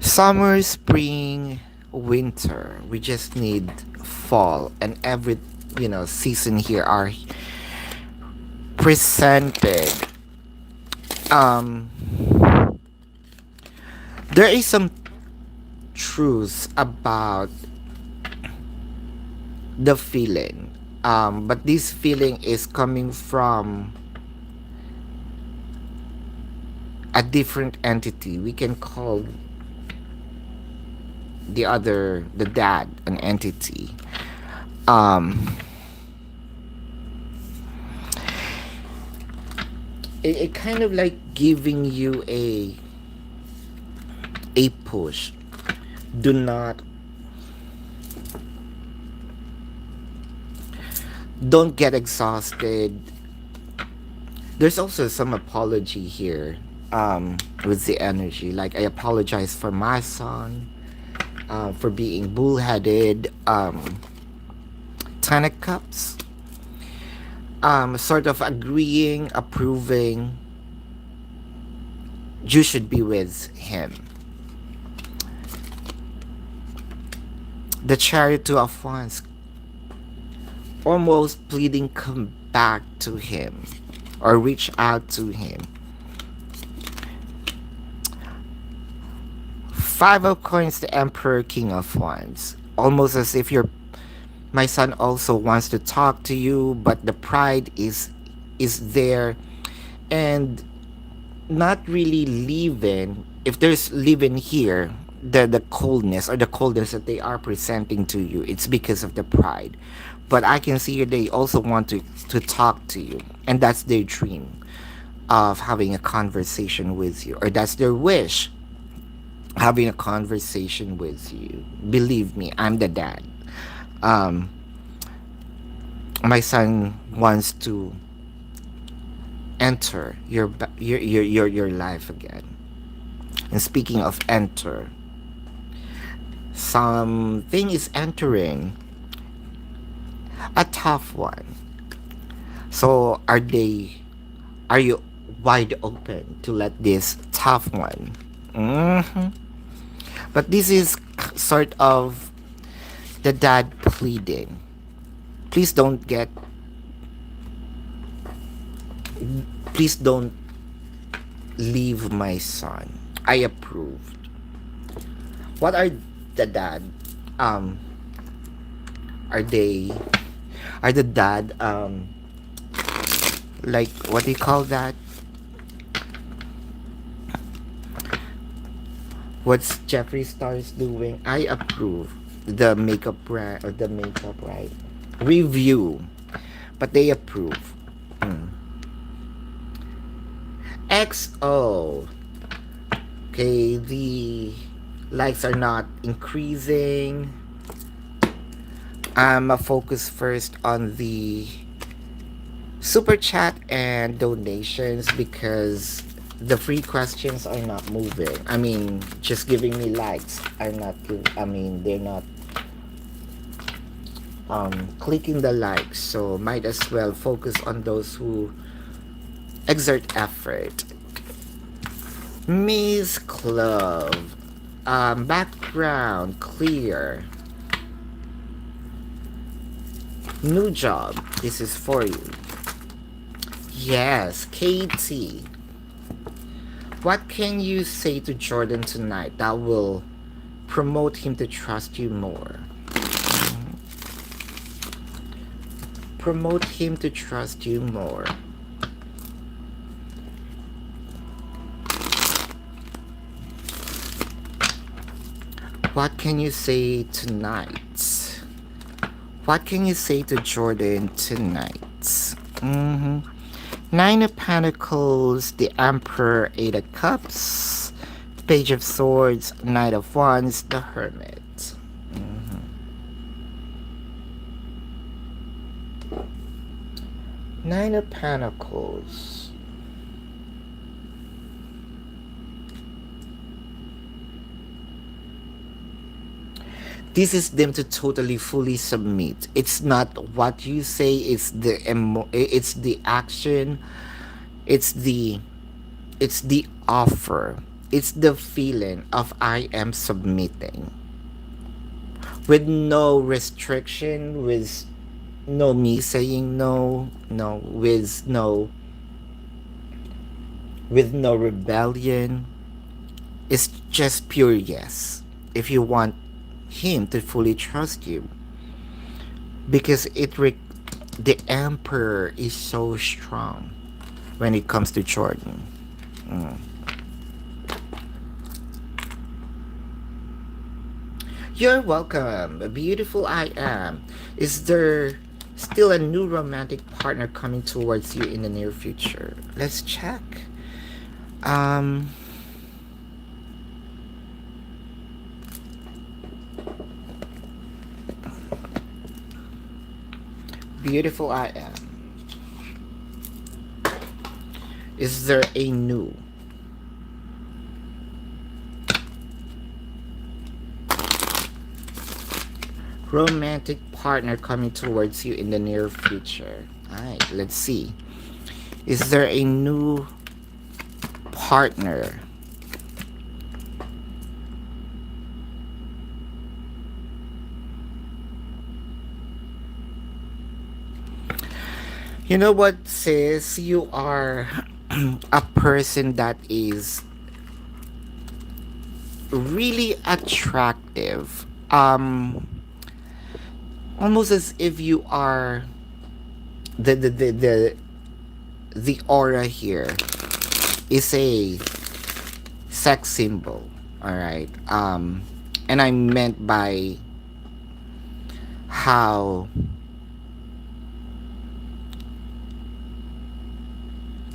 Summer, spring, winter. We just need fall, and every season here are presented. Um, there is some truth about the feeling. But this feeling is coming from a different entity. We can call the dad, an entity. It kind of like giving you a push. Do not don't get exhausted. There's also some apology here with the energy. Like, I apologize for my son, for being bullheaded. Ten of Cups. Sort of agreeing, approving. You should be with him. The Chariot, Two of Wands. Almost pleading, come back to him or reach out to him. Five of Coins, the Emperor, King of Wands. Almost as if my son also wants to talk to you, but the pride is there, and not really leaving. If there's leaving here, the coldness that they are presenting to you, it's because of the pride. But I can see here they also want to talk to you, and that's their dream of having a conversation with you, or that's their wish, having a conversation with you. Believe me, I'm the dad. My son wants to enter your life again. And speaking of enter, Something is entering a tough one. So are you wide open to let this tough one? hmm But this is sort of the dad pleading. Please don't get, please don't leave my son. I approved. What are the dad? Um, are they, are the dad, like, what do you call that? What's Jeffree Star's doing? I approve the makeup brand or the makeup, right? Review, but they approve. Mm. XO. Okay, the likes are not increasing. I'm a focus first on the super chat and donations because the free questions are not moving. I mean, just giving me likes are not. I mean, they're not clicking the likes. So might as well focus on those who exert effort. Miss Clove. Background clear. New job. This is for you. Yes, KT. What can you say to Jordan tonight that will promote him to trust you more? Promote him to trust you more. What can you say tonight? What can you say to Jordan tonight? Mm-hmm. Nine of Pentacles, the Emperor, Eight of Cups, Page of Swords, Knight of Wands, the Hermit. Mm-hmm. Nine of Pentacles. This is them to totally fully submit. It's not what you say, it's the it's the action, it's the offer, it's the feeling of I am submitting with no restriction, with no me saying no, with no rebellion. It's just pure yes. If you want him to fully trust you, because the Emperor is so strong when it comes to Jordan. Mm. You're welcome. Beautiful I am. Is there still a new romantic partner coming towards you in the near future? Let's check. Um Beautiful I am. Is there a new romantic partner coming towards you in the near future? Alright, let's see. Is there a new partner? You know what, sis? You are a person that is really attractive. Almost as if you are the aura here is a sex symbol. All right. And I meant by how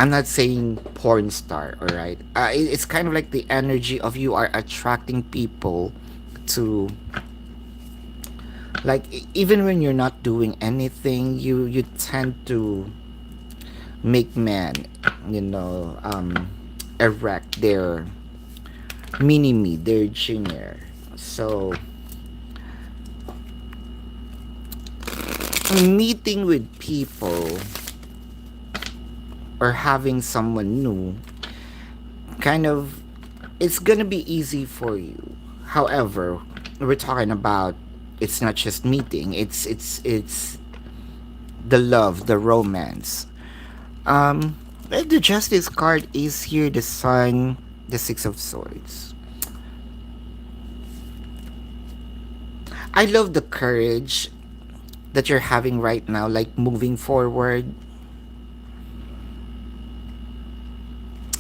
I'm not saying porn star, all right? It's kind of like the energy of you are attracting people to, like, even when you're not doing anything, you tend to make men, you know, erect their mini me, their junior. So Meeting with people or having someone new, kind of, it's gonna be easy for you. However, we're talking about, it's not just meeting, it's the love, the romance. um the justice card is here, the sun, the six of swords. I love the courage that you're having right now, like moving forward.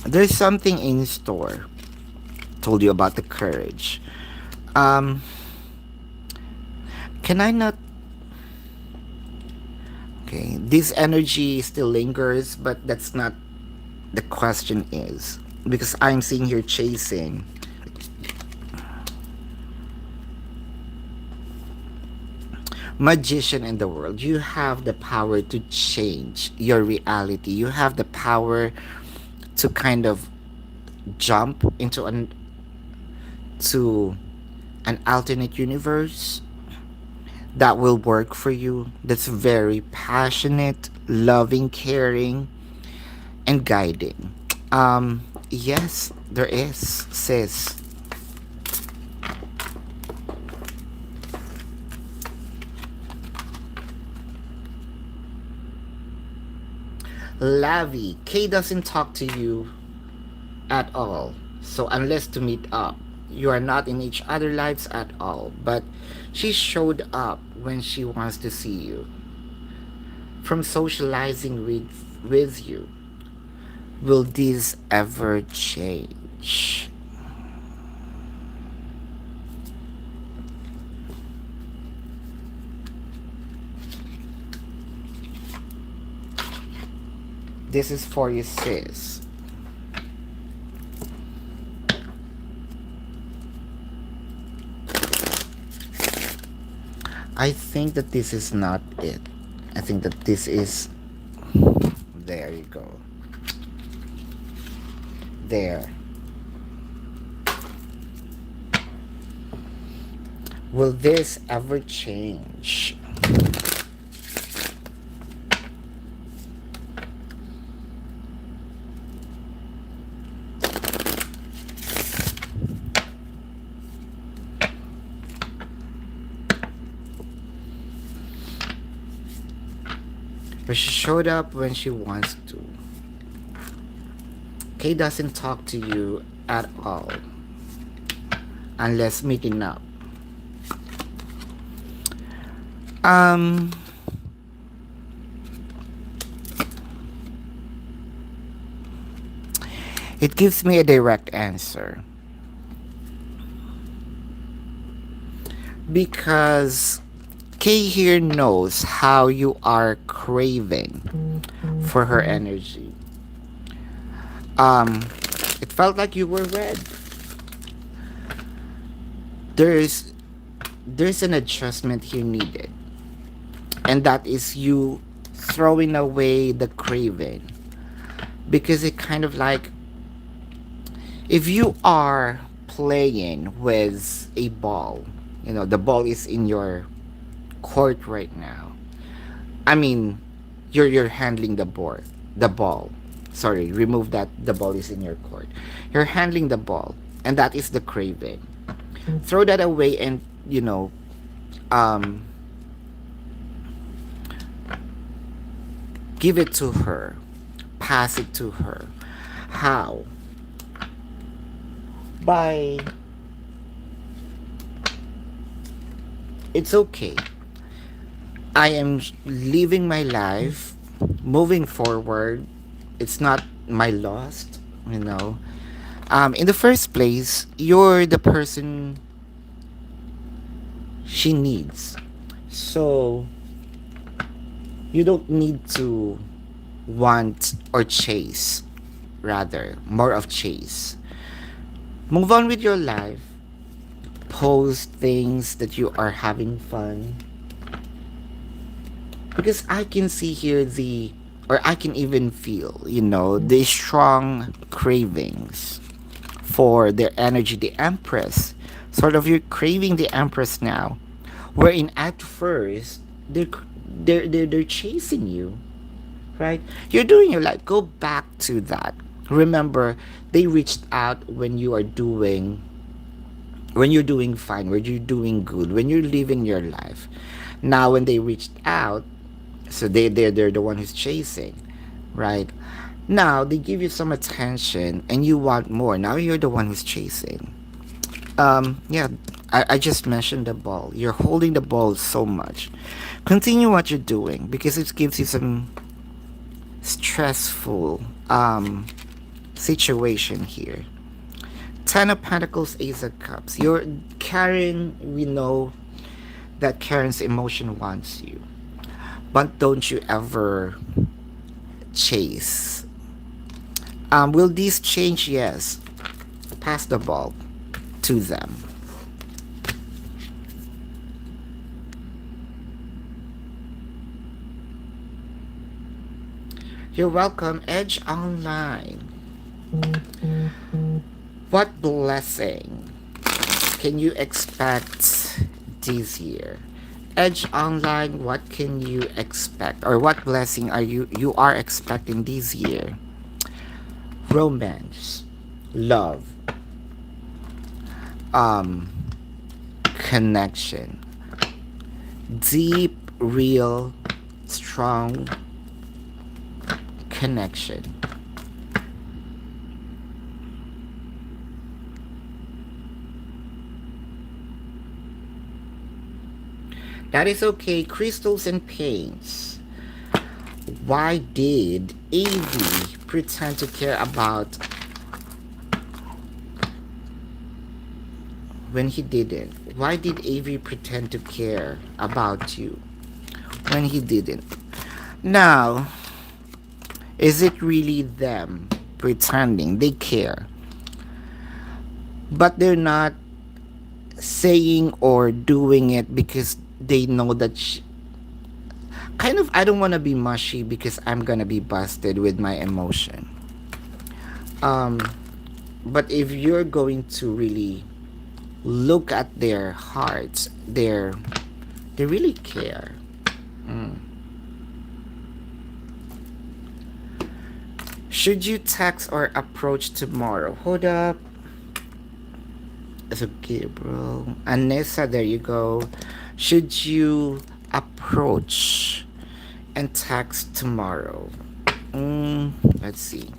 There's something in store. Told you about the courage. um can I not, okay, this energy still lingers, but that's not the question, is because I'm seeing here chasing. Magician in the world, you have the power to change your reality. You have the power to kind of jump into to an alternate universe that will work for you, that's very passionate, loving, caring, and guiding. Yes, there is, sis. Lavi, Kay doesn't talk to you at all. So unless to meet up, you are not in each other lives at all. But she showed up when she wants to see you. From socializing with you. Will this ever change? This is for you, sis. I think that this is not it. I think that this is. There you go. There. Will this ever change? But she showed up when she wants to. Kay doesn't talk to you at all unless meeting up. Um it gives me a direct answer. Because Kay here knows how you are craving for her energy. Um it felt like you were red. There's there's an adjustment here needed. And that is you throwing away the craving. Because it kind of like, if you are playing with a ball, the ball is in your court right now. I mean, you're handling the ball. Sorry, remove that. The ball is in your court. You're handling the ball, and that is the craving. Throw that away, and um, give it to her. Pass it to her. How? By, it's okay. I am living my life, moving forward. It's not my lost. In the first place, you're the person she needs. So, you don't need to want or chase, rather, more of chase. Move on with your life. Post things that you are having fun. Because I can see here or I can even feel, the strong cravings for their energy, the Empress. Sort of, you're craving the Empress now. Wherein at first, they're chasing you, right? You're doing your life. Go back to that. Remember, they reached out when you're doing fine, when you're doing good, when you're living your life. Now, when they reached out, so they're the one who's chasing, right? Now they give you some attention and you want more. Now you're the one who's chasing. Yeah, I just mentioned the ball. You're holding the ball so much. Continue what you're doing because it gives you some stressful situation here. Ten of Pentacles, Ace of Cups. You're carrying, we know that Karen's emotion wants you. But don't you ever chase. Will these change? Yes. Pass the ball to them. You're welcome, Edge Online. What blessing can you expect this year? Edge Online, what can you expect? Or what blessing you are expecting this year? Romance, love, um, connection, deep, real, strong connection. That is okay. Crystals and paints. Why did AV pretend to care about when he didn't? Why did AV pretend to care about you when he didn't? Now, is it really them pretending they care? But they're not saying or doing it because they know that kind of, I don't want to be mushy because I'm gonna be busted with my emotion. Um, but if you're going to really look at their hearts, they really care. Mm. Should you text or approach tomorrow? Hold up. So Gabriel, Anessa, there you go. Should you approach and text tomorrow? Let's see.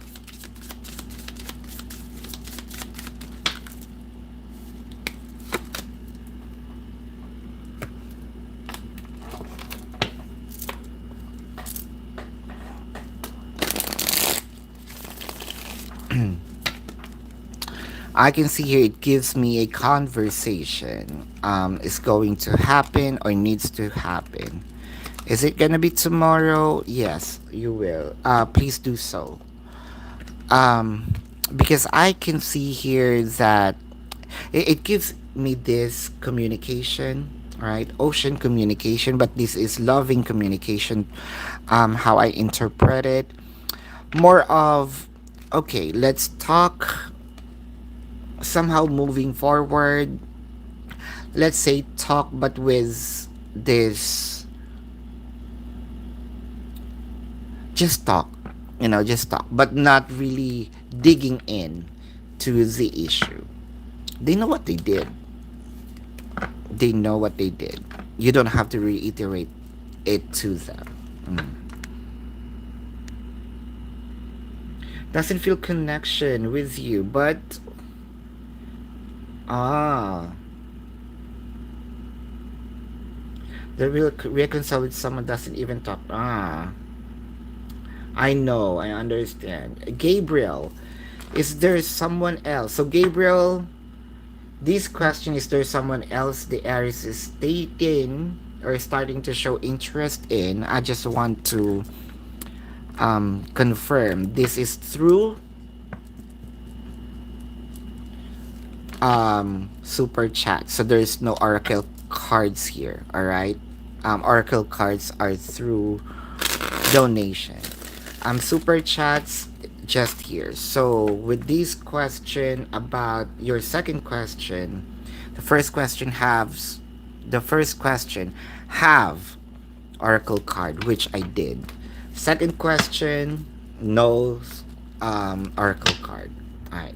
I can see here it gives me a conversation is going to happen or needs to happen. Is it gonna be tomorrow? Yes, you will. Please do so. Um, because I can see here that it gives me this communication, right? Ocean communication, but this is loving communication. How I interpret it, more of okay. Let's talk. Somehow moving forward, let's say talk but with this, just talk, just talk but not really digging in to the issue. They know what they did. They know what they did. You don't have to reiterate it to them. Mm. Doesn't feel connection with you, but ah, the real reconcile with someone doesn't even talk. I know, I understand. Gabriel, is there someone else? So Gabriel, this question, is there someone else the Aries is dating or starting to show interest in? I just want to confirm this is through super chat. So there's no oracle cards here, all right? Oracle cards are through donation. Super chats just here. So with this question about your second question, the first question have oracle card, which I did. Second question, no oracle card. Alright.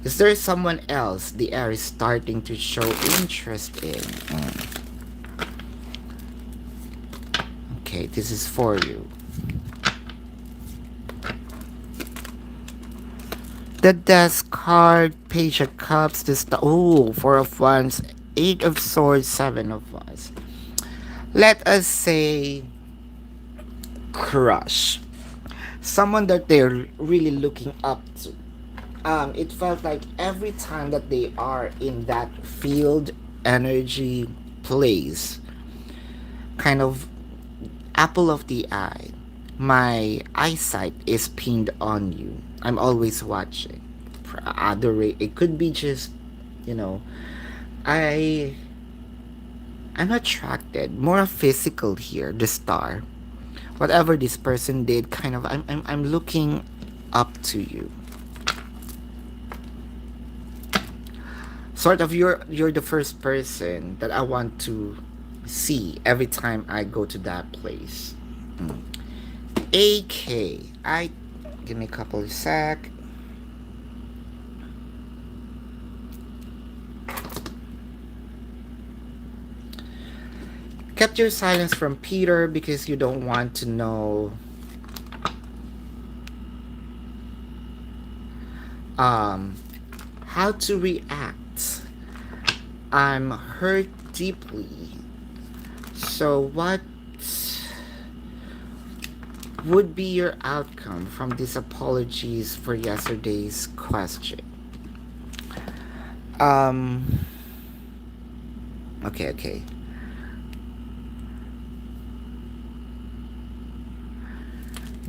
Is there someone else the air is starting to show interest in? Okay, this is for you. The death card, page of cups, four of wands, eight of swords, seven of wands. Let us say crush. Someone that they're really looking up to. It felt like every time that they are in that field energy place, kind of apple of the eye, my eyesight is pinned on you. I'm always watching. It could be just, you know, I I'm attracted, more physical here, the star. Whatever this person did, kind of I'm looking up to you. Sort of you're the first person that I want to see every time I go to that place. AK. I give me a couple of sec. Kept your silence from Peter because you don't want to know how to react. I'm hurt deeply. So what would be your outcome from these apologies for yesterday's question? Okay.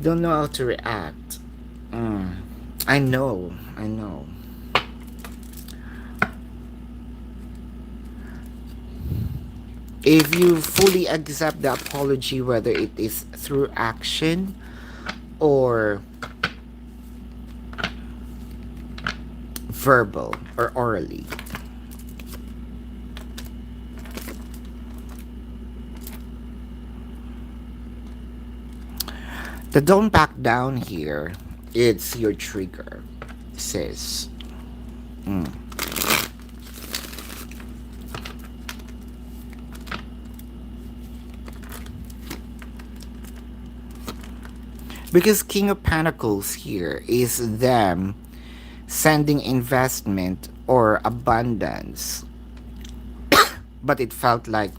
Don't know how to react. I know. If you fully accept the apology, whether it is through action or verbal or orally. The don't back down here, it's your trigger, sis. Because King of Pentacles here is them sending investment or abundance. But it felt like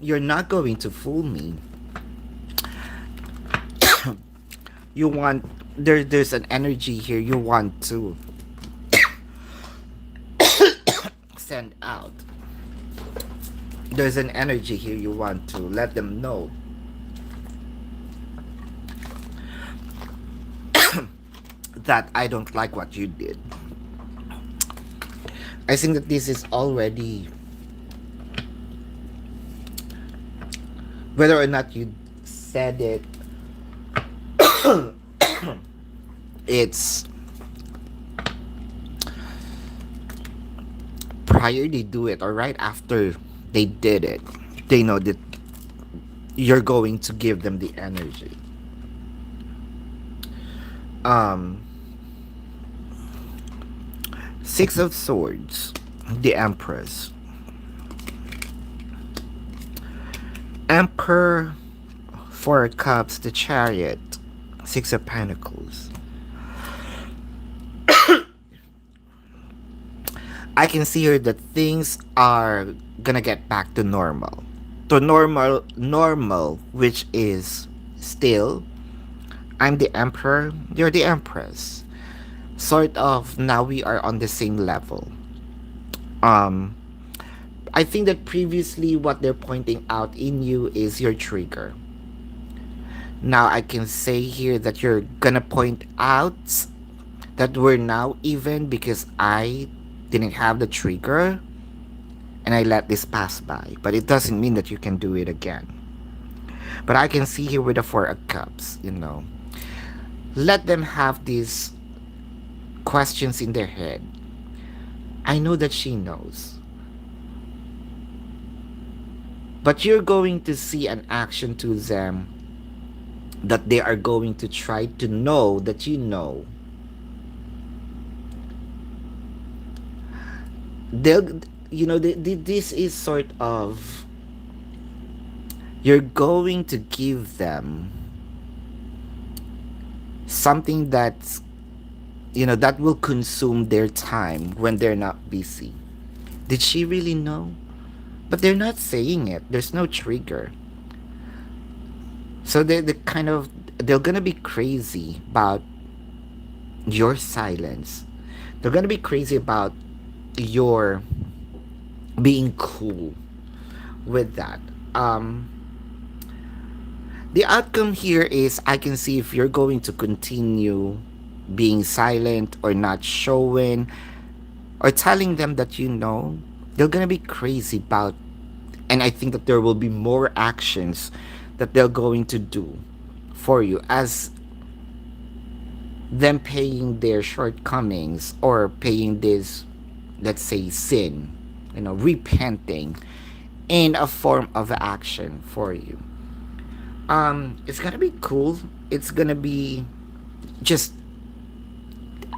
you're not going to fool me. You want there's an energy here you want to send out. There's an energy here you want to let them know that I don't like what you did. I think that this is already, whether or not you said it, it's prior they do it or right after they did it, they know that you're going to give them the energy. Six of Swords, the Empress, Emperor, Four of Cups, the Chariot, Six of Pentacles. I can see here that things are gonna get back to normal. To normal, which is still, I'm the Emperor, you're the Empress. Sort of now we are on the same level. I think that previously what they're pointing out in you is your trigger. Now I can say here that you're gonna point out that we're now even because I didn't have the trigger and I let this pass by. But it doesn't mean that you can do it again. But I can see here with the Four of Cups, let them have these questions in their head. I know that she knows. But you're going to see an action to them that they are going to try to know that you know. They'll, this is sort of, you're going to give them something that's, that will consume their time when they're not busy. Did she really know? But they're not saying it. There's no trigger. So they kind of, they're gonna be crazy about your silence. They're gonna be crazy about your being cool with that. Um, the outcome here is, I can see if you're going to continue being silent or not showing or telling them that you know, they're gonna be crazy about, and I think that there will be more actions that they're going to do for you as them paying their shortcomings or paying this, let's say, sin, repenting in a form of action for you. It's gonna be cool. It's gonna be just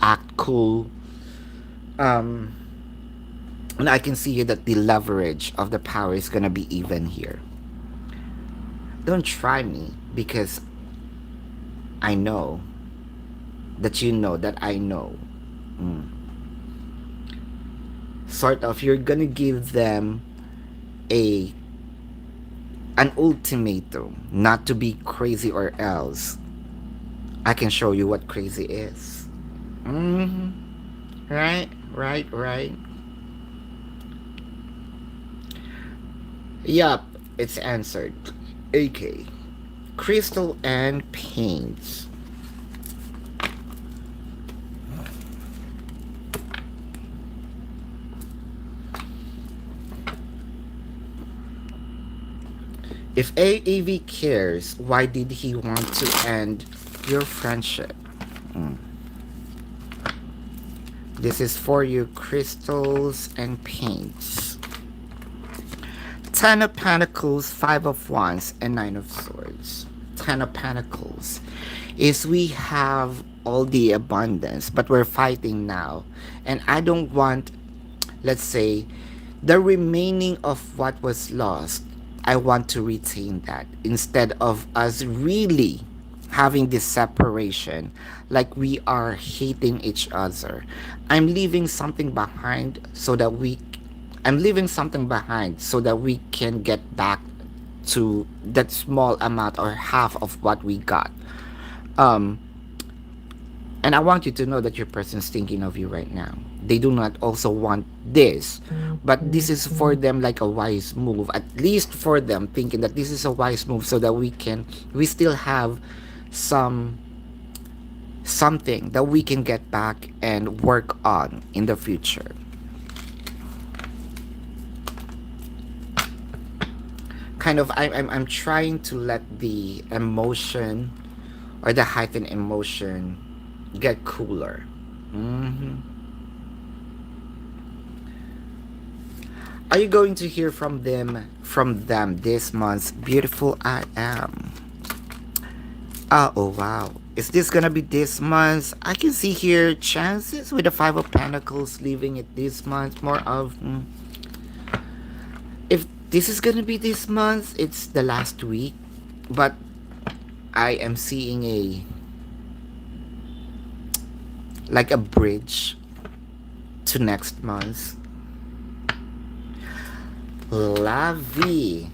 act cool. Um, and I can see here that the leverage of the power is gonna be even here. Don't try me because I know that you know that I know. Mm. Sort of, you're gonna give them a an ultimatum not to be crazy or else I can show you what crazy is. Mm-hmm. Right, right, right. Yup, it's answered. Okay. Crystal and paints. If AAV cares, why did he want to end your friendship? Mm. This is for you, crystals and paints. Ten of Pentacles, Five of Wands, and Nine of Swords. Ten of Pentacles is we have all the abundance, but we're fighting now. And I don't want, let's say, the remaining of what was lost. I want to retain that instead of us really having this separation like we are hating each other. I'm leaving something behind so that we I'm leaving something behind so that we can get back to that small amount or half of what we got. Um, and I want you to know that your person's thinking of you right now. They do not also want this, but this is for them like a wise move. At least for them, thinking that this is a wise move so that we still have some something that we can get back and work on in the future. Kind of, I'm trying to let the emotion or the heightened emotion get cooler. hmm Are you going to hear from them this month? Beautiful I am. Oh wow. Is this gonna be this month? I can see here chances with the Five of Pentacles leaving it this month. More of if this is gonna be this month, it's the last week. But I am seeing a like a bridge to next month. La vie.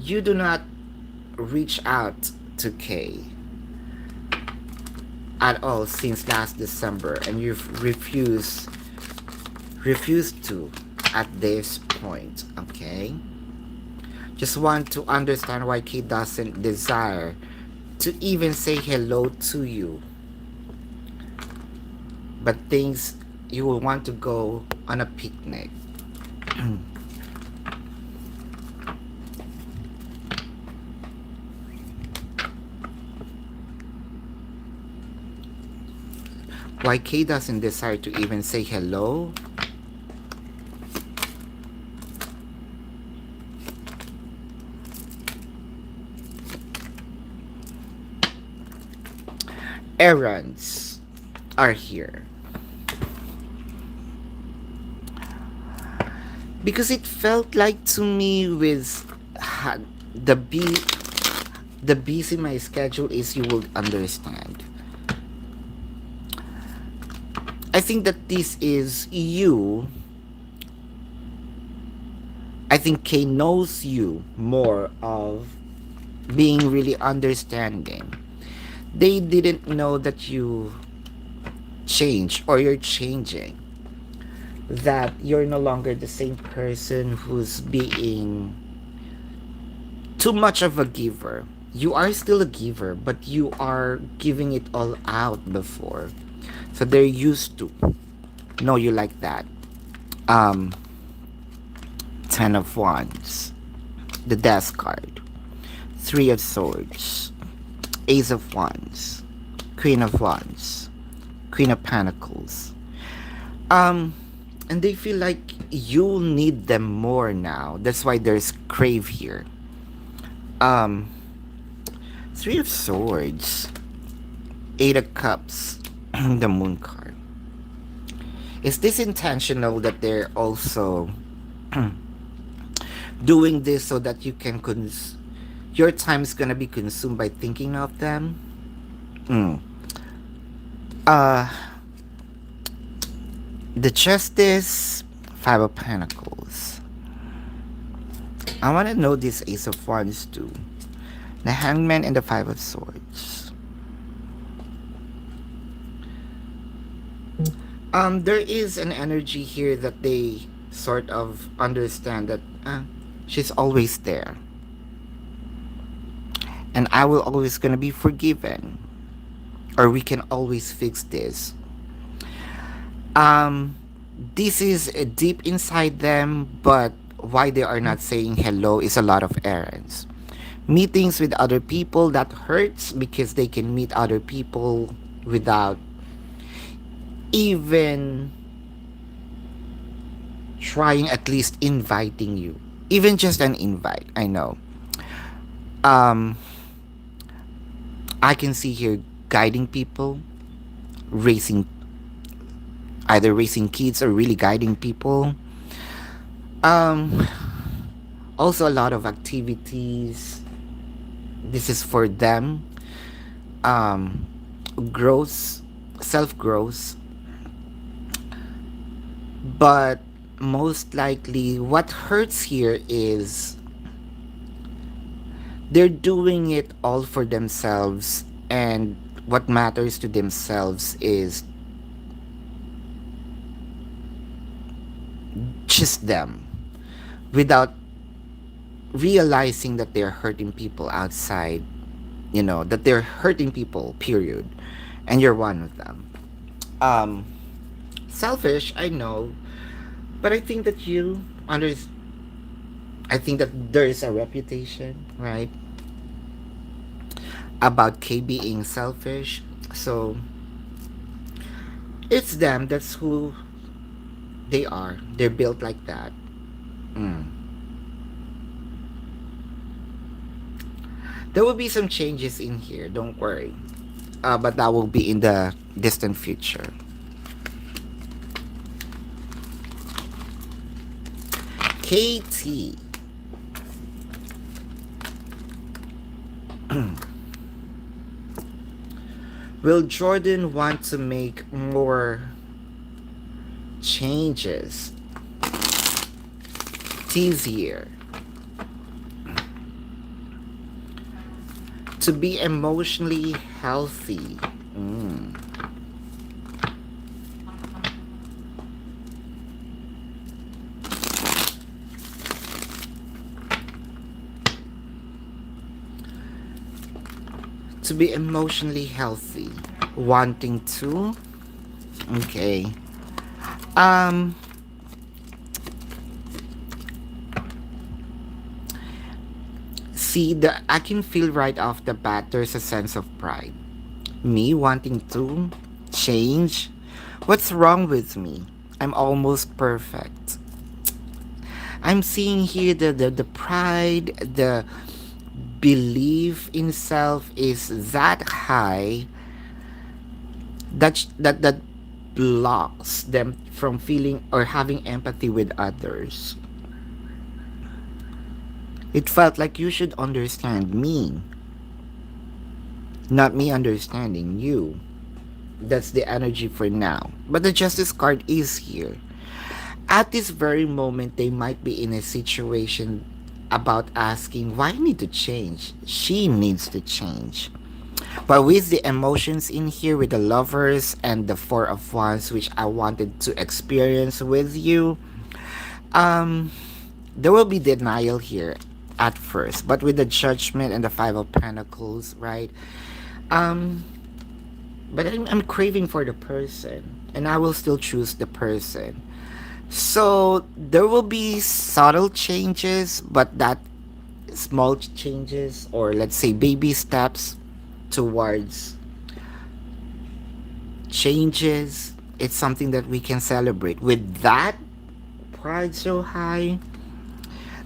You do not reach out to Kay at all since last December, and you've refused to at this point. Okay, just want to understand why Kay doesn't desire to even say hello to you, but things you will want to go on a picnic. Why K doesn't desire to even say hello? Errands are here. Because it felt like to me with the the busy my schedule is, you will understand. I think that this is you. I think Kay knows you more of being really understanding. They didn't know that you change or you're changing. That you're no longer the same person who's being too much of a giver. You are still a giver, but you are giving it all out before. So they're used to know you like that. Um, Ten of Wands, the Death card, Three of Swords, Ace of Wands, Queen of Wands, Queen of Pentacles. Um, and they feel like you need them more now. That's why there's crave here. Um, Three of Swords, Eight of Cups, the Moon card. Is this intentional that they're also doing this so that you can your time is gonna be consumed by thinking of them? Mm. Uh, the Justice, Five of Pentacles. I want to know this Ace of Wands too. The Hangman and the Five of Swords. There is an energy here that they sort of understand that she's always there. And I will always gonna be forgiven. Or we can always fix this. Um, this is deep inside them, but why they are not saying hello is a lot of errands. Meetings with other people that hurts because they can meet other people without even trying, at least inviting you. Even just an invite, I know. Um, I can see here guiding people, raising, either raising kids or really guiding people. Um, Also a lot of activities. This is for them. Um, Growth, self growth. But most likely, what hurts here is they're doing it all for themselves, and what matters to themselves is just them, without realizing that they're hurting people outside, that they're hurting people, period. And you're one of them. Um, Selfish, I know, but I think that I think that there is a reputation, right, about K being selfish. So it's them. That's who they are. They're built like that. Mm. There will be some changes in here. Don't worry. But that will be in the distant future. KT. Will Jordan want to make more changes this year to be emotionally healthy? Mm. To be emotionally healthy, wanting to. Okay. Um. See, I can feel right off the bat there's a sense of pride. Me wanting to change, What's wrong with me? I'm almost perfect. I'm seeing here the pride, the belief in self is that high that blocks them from feeling or having empathy with others. It felt like you should understand me, not me understanding you. That's the energy for now. But the justice card is here. At this very moment, they might be in a situation about asking, why I need to change? She needs to change. But with the emotions in here, with the lovers and the four of wands, which I wanted to experience with you, um, there will be denial here at first. But with the judgment and the five of pentacles, right? Um, but I'm craving for the person, and I will still choose the person. So there will be subtle changes, but that small changes, or let's say baby steps towards changes, it's something that we can celebrate. With that pride so high,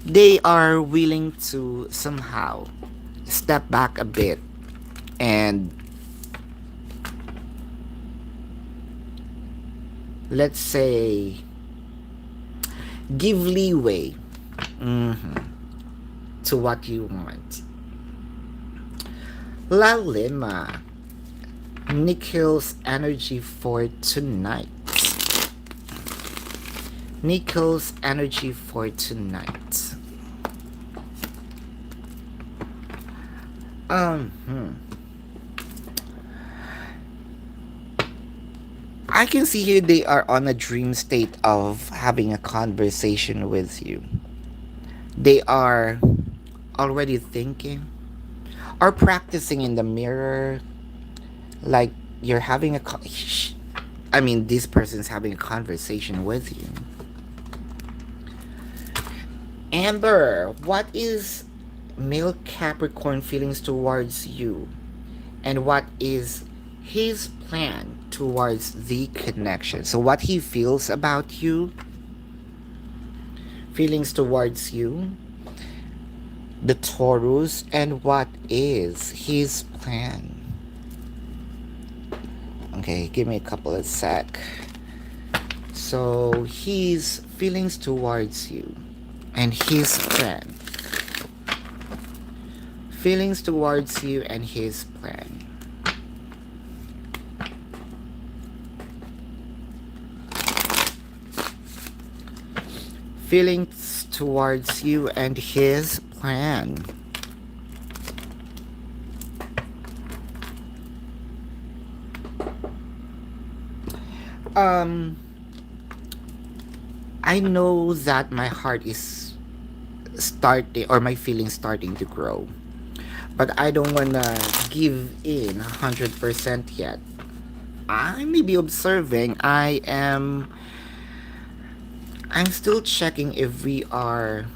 they are willing to somehow step back a bit and, let's say, give leeway, mhm, to what you want. La Lima, Nikhil's energy for tonight. Nikhil's energy for tonight. Hmm. I can see here they are on a dream state of having a conversation with you. They are already thinking or practicing in the mirror, like you're having a I mean, this person's having a conversation with you. Amber, what is male Capricorn feelings towards you? And what is his plan towards the connection? So, what he feels about you, feelings towards you, the Taurus, and what is his plan? Okay, give me a couple of sec. So, his feelings towards you and his plan. Feelings towards you and his plan. Feelings towards you and his plan. Um, I know that my heart is starting, or my feelings starting to grow, but I don't wanna give in 100% yet. I may be observing. I'm still checking if we are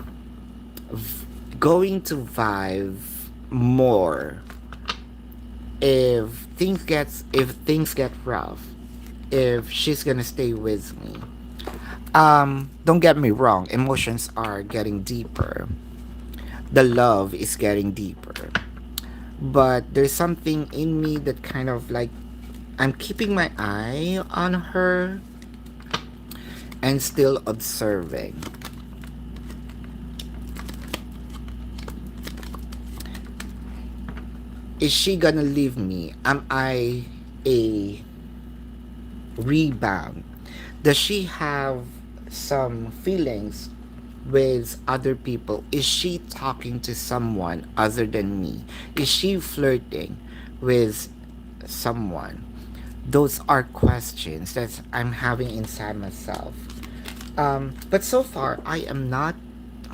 going to vibe more if things get rough, if she's gonna stay with me. Don't get me wrong, emotions are getting deeper, the love is getting deeper, but there's something in me that kind of like, I'm keeping my eye on her and still observing. Is she gonna leave me? Am I a rebound? Does she have some feelings with other people? Is she talking to someone other than me? Is she flirting with someone? Those are questions that I'm having inside myself. But so far, I am not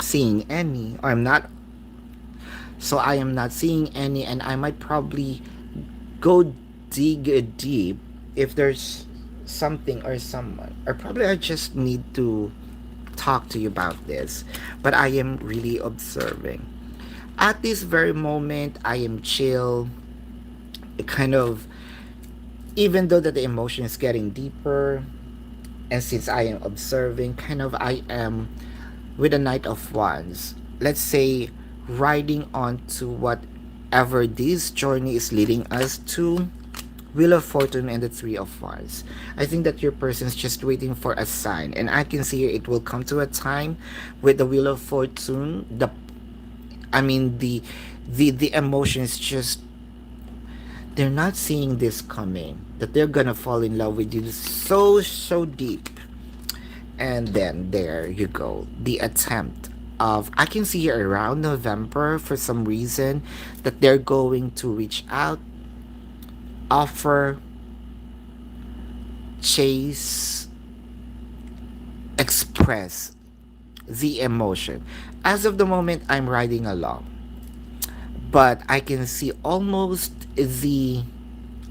seeing any, or I am not seeing any, and I might probably go dig deep if there's something or someone, or probably I just need to talk to you about this. But I am really observing. At this very moment, I am chill, kind of Even though that the emotion is getting deeper, and since I am observing, kind of I am with a Knight of Wands. Let's say riding on to whatever this journey is leading us to. Wheel of Fortune and the Three of Wands. I think that your person is just waiting for a sign, and I can see here it will come to a time with the Wheel of Fortune. The emotions just, they're not seeing this coming. That they're gonna fall in love with you so deep, and then there you go, the attempt of, I can see here around November for some reason that they're going to reach out, offer, chase, express the emotion. As of the moment, I'm riding along, but I can see almost the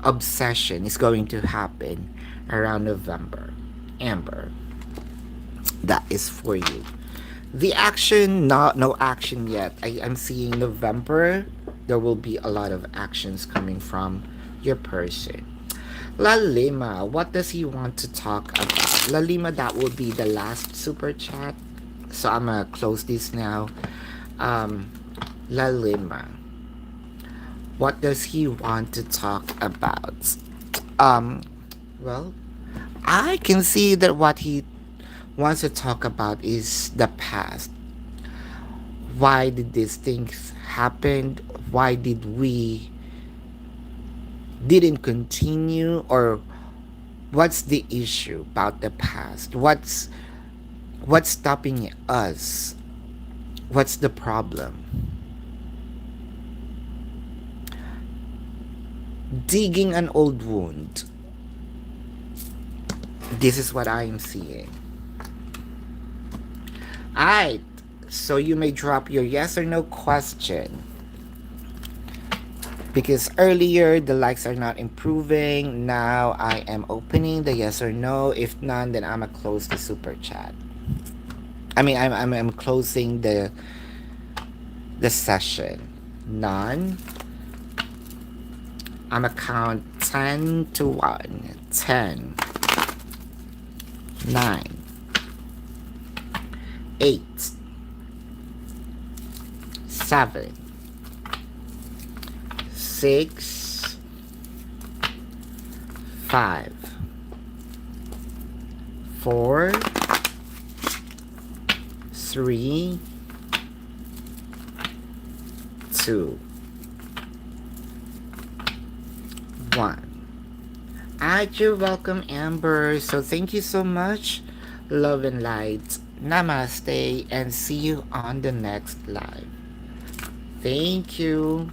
obsession is going to happen around November. Amber, that is for you. The action, no action yet. I'm seeing November. There will be a lot of actions coming from your person. La Lima, what does he want to talk about? La Lima, that will be the last super chat. So I'm gonna close this now. Um, La Lima, what does he want to talk about? Um, well, I can see that what he wants to talk about is the past. Why did these things happen? Why did we didn't continue, or what's the issue about the past? What's stopping us? What's the problem? Digging an old wound. This is what I am seeing. Alright, so you may drop your yes or no question. Because earlier the likes are not improving. Now I am opening the yes or no. If none, then I'ma close the super chat. I'm closing the session. None. I'ma count 10 to 1. 10, 9, 8, 7, 6, 5, 4, 3, 2, 1. Alright, you're welcome, Amber. So thank you so much. Love and light. Namaste, and see you on the next live. Thank you.